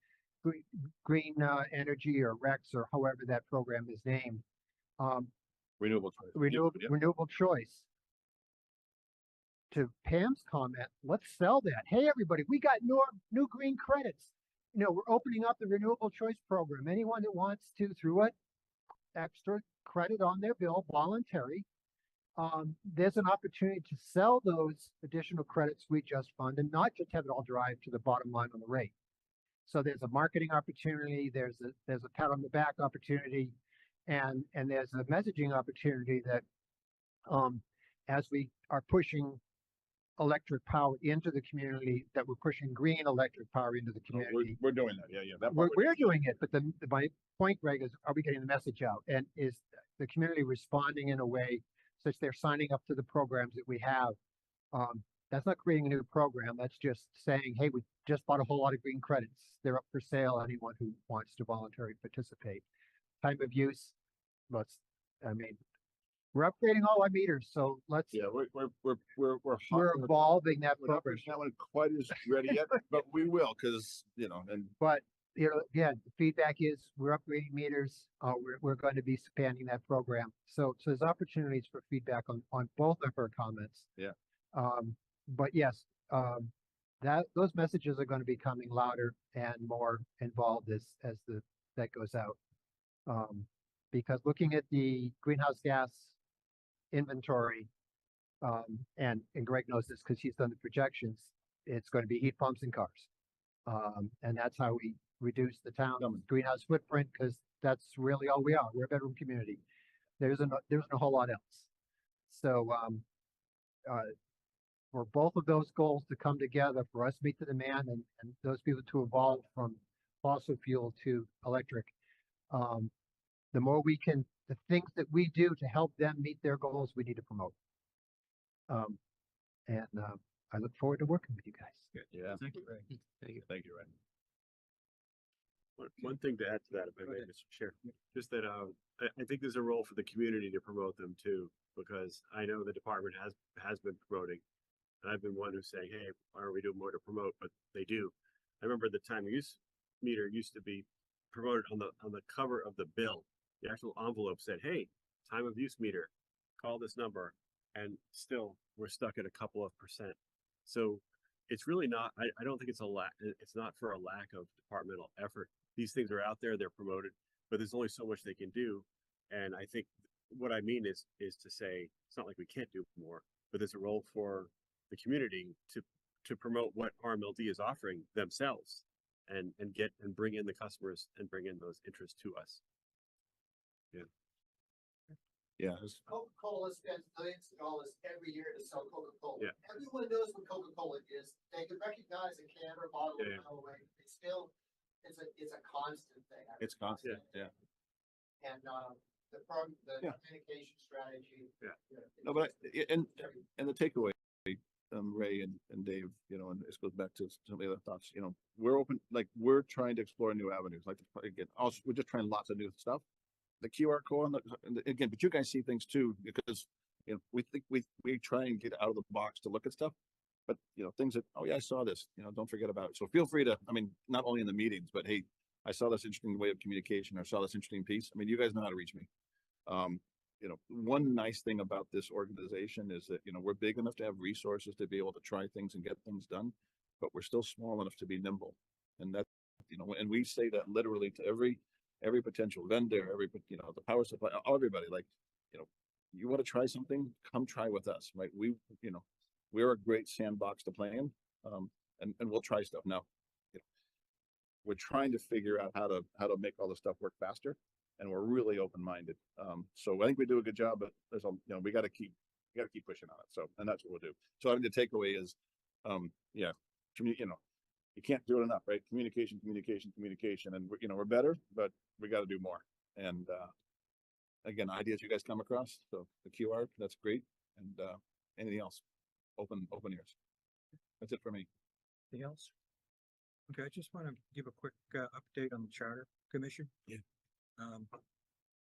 green energy or REX or however that program is named. Renewable choice. Renewable choice. To Pam's comment, let's sell that. Hey, everybody, we got new green credits. you know, we're opening up the renewable choice program. Anyone that wants to, through it, extra credit on their bill, voluntary, there's an opportunity to sell those additional credits we just fund and not just have it all drive to the bottom line on the rate. So there's a marketing opportunity, there's a pat on the back opportunity, and there's a messaging opportunity that as we are pushing electric power into the community, that we're pushing green electric power into the community. We're doing that. Yeah, yeah. That We're, part we're doing it, but my point, Greg, is are we getting the message out? And is the community responding in a way such they're signing up to the programs that we have? That's not creating a new program. That's just saying, hey, we just bought a whole lot of green credits. They're up for sale. Anyone who wants to voluntarily participate. Time of use, we're upgrading all our meters, so let's. Yeah, We're evolving that program. That one quite as ready yet, but we will, because But again, the feedback is we're upgrading meters. We're going to be expanding that program. So there's opportunities for feedback on both of our comments. Yeah. But yes, those messages are going to be coming louder and more involved as that goes out. Because looking at the greenhouse gas inventory, and Greg knows this because he's done the projections, it's going to be heat pumps and cars. And that's how we reduce the town's greenhouse footprint, because that's really all we are. We're a bedroom community. There isn't a whole lot else. So for both of those goals to come together, for us to meet the demand and those people to evolve from fossil fuel to electric, the more we can, the things that we do to help them meet their goals, we need to promote. I look forward to working with you guys. yeah. Thank you, Ray. Thank you, Ray. One thing to add to that, if I may, Mr. Chair, just that I think there's a role for the community to promote them too, because I know the department has been promoting, and I've been one who's saying, hey, why aren't we doing more to promote? But they do. I remember the time use meter used to be promoted on the cover of the bill. The actual envelope said, hey, time of use meter, call this number, and still we're stuck at a couple of percent. So it's really not, I don't think it's it's not for a lack of departmental effort. These things are out there, they're promoted, but there's only so much they can do. And I think what I mean is to say, it's not like we can't do more, but there's a role for the community to promote what RMLD is offering themselves and bring in the customers and bring in those interests to us. Yeah. Yeah. Coca-Cola spends millions of dollars every year to sell Coca-Cola. Yeah. Everyone knows what Coca-Cola is. They can recognize a can or bottle Yeah. away. It's still, it's a constant thing. It's constant. Yeah. And the Yeah. communication strategy. Yeah. No, but and the takeaway, Ray and Dave, and this goes back to some of the other thoughts. We're open, like we're trying to explore new avenues. Like again, also we're just trying lots of new stuff. The QR code, again, but you guys see things too, because we think we try and get out of the box to look at stuff, but things that, oh yeah, I saw this, don't forget about it. So feel free to, not only in the meetings, but hey, I saw this interesting way of communication, or saw this interesting piece. You guys know how to reach me. One nice thing about this organization is that we're big enough to have resources to be able to try things and get things done, but we're still small enough to be nimble. And that, and we say that literally to every potential vendor, the power supply, everybody, like, you want to try something, come try with us, right? We're a great sandbox to play in, and we'll try stuff. Now, we're trying to figure out how to make all this stuff work faster, and we're really open-minded. So I think we do a good job, but there's we got to keep pushing on it. So, and that's what we'll do. So I think the takeaway is, you can't do it enough, right? Communication, and we're better, but we got to do more. And again, ideas you guys come across, so the QR, that's great. And anything else, open ears. That's it for me. Anything else? Okay, I just want to give a quick update on the Charter Commission. Yeah.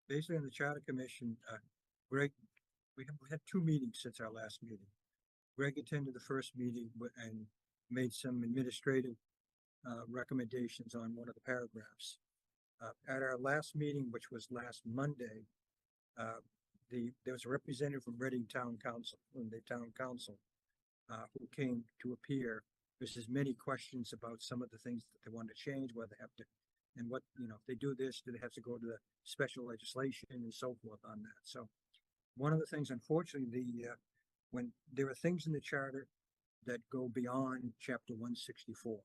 Basically on the Charter Commission, Greg, we had 2 meetings since our last meeting. Greg attended the first meeting and made some administrative recommendations on one of the paragraphs. At our last meeting, which was last Monday, there was a representative from Reading Town Council, who came to appear there's as many questions about some of the things that they want to change, whether they have to, and what, you know, if they do this, do they have to go to the special legislation and so forth on that? So one of the things, unfortunately, when there are things in the charter that go beyond chapter 164.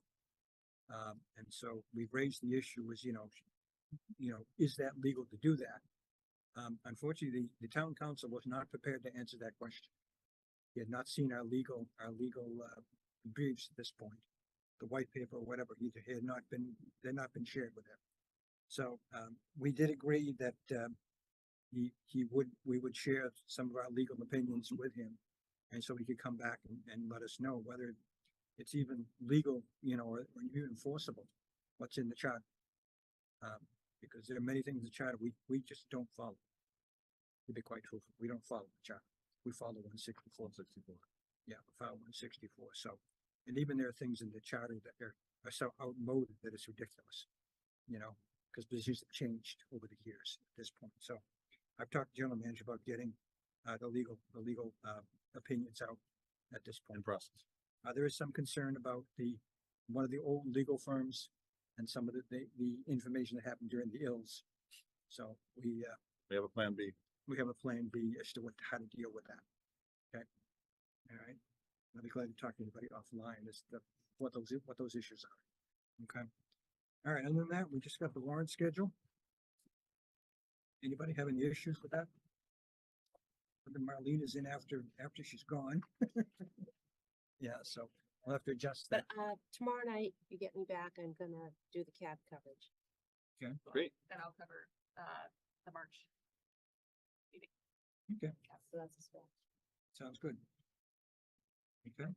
And so we've raised the issue is, is that legal to do that? Unfortunately, the town council was not prepared to answer that question. He had not seen our legal briefs at this point, the white paper or whatever. They'd not been shared with him. So we did agree that we would share some of our legal opinions with him, and so he could come back and let us know whether it's even legal, or even enforceable, what's in the charter. Because there are many things in the charter we just don't follow. To be quite truthful, we don't follow the charter. We follow 164. Yeah, we follow 164. So, and even there are things in the charter that are so outmoded that it's ridiculous, because positions have changed over the years at this point. So I've talked to general manager about getting the legal opinions out at this point. In process. There is some concern about one of the old legal firms and some of the information that happened during the ills. So we have a plan B. We have a plan B as to how to deal with that. Okay. All right. I'll be glad to talk to anybody offline as to what those issues are. Okay. All right. Other than that, we just got the warrant schedule. Anybody have any issues with that? Whether Marlene is in after she's gone. Yeah, so we'll have to adjust But that. tomorrow night, you get me back, I'm gonna do the cab coverage. Okay. Great. And I'll cover, the March. Okay. So that's a swap. Sounds good. Okay.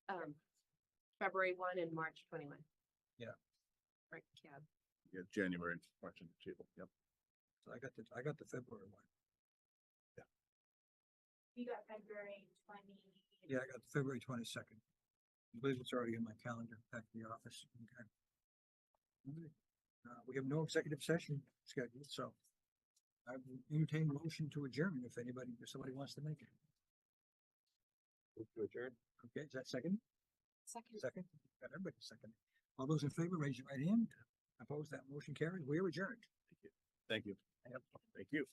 All right. February 1 and March 21. Yeah. Right, cab. Yeah, January, March on the table. Yep. So I got the February one. You got February 20. Yeah, I got February 22nd. I believe it's already in my calendar back in the office. Okay. All right. We have no executive session scheduled, so I will entertain a motion to adjourn if somebody wants to make it. Move to adjourn. Okay, is that second? Second. Second? Got everybody second. All those in favor, raise your right hand. Opposed, that motion carried. We are adjourned. Thank you. Thank you.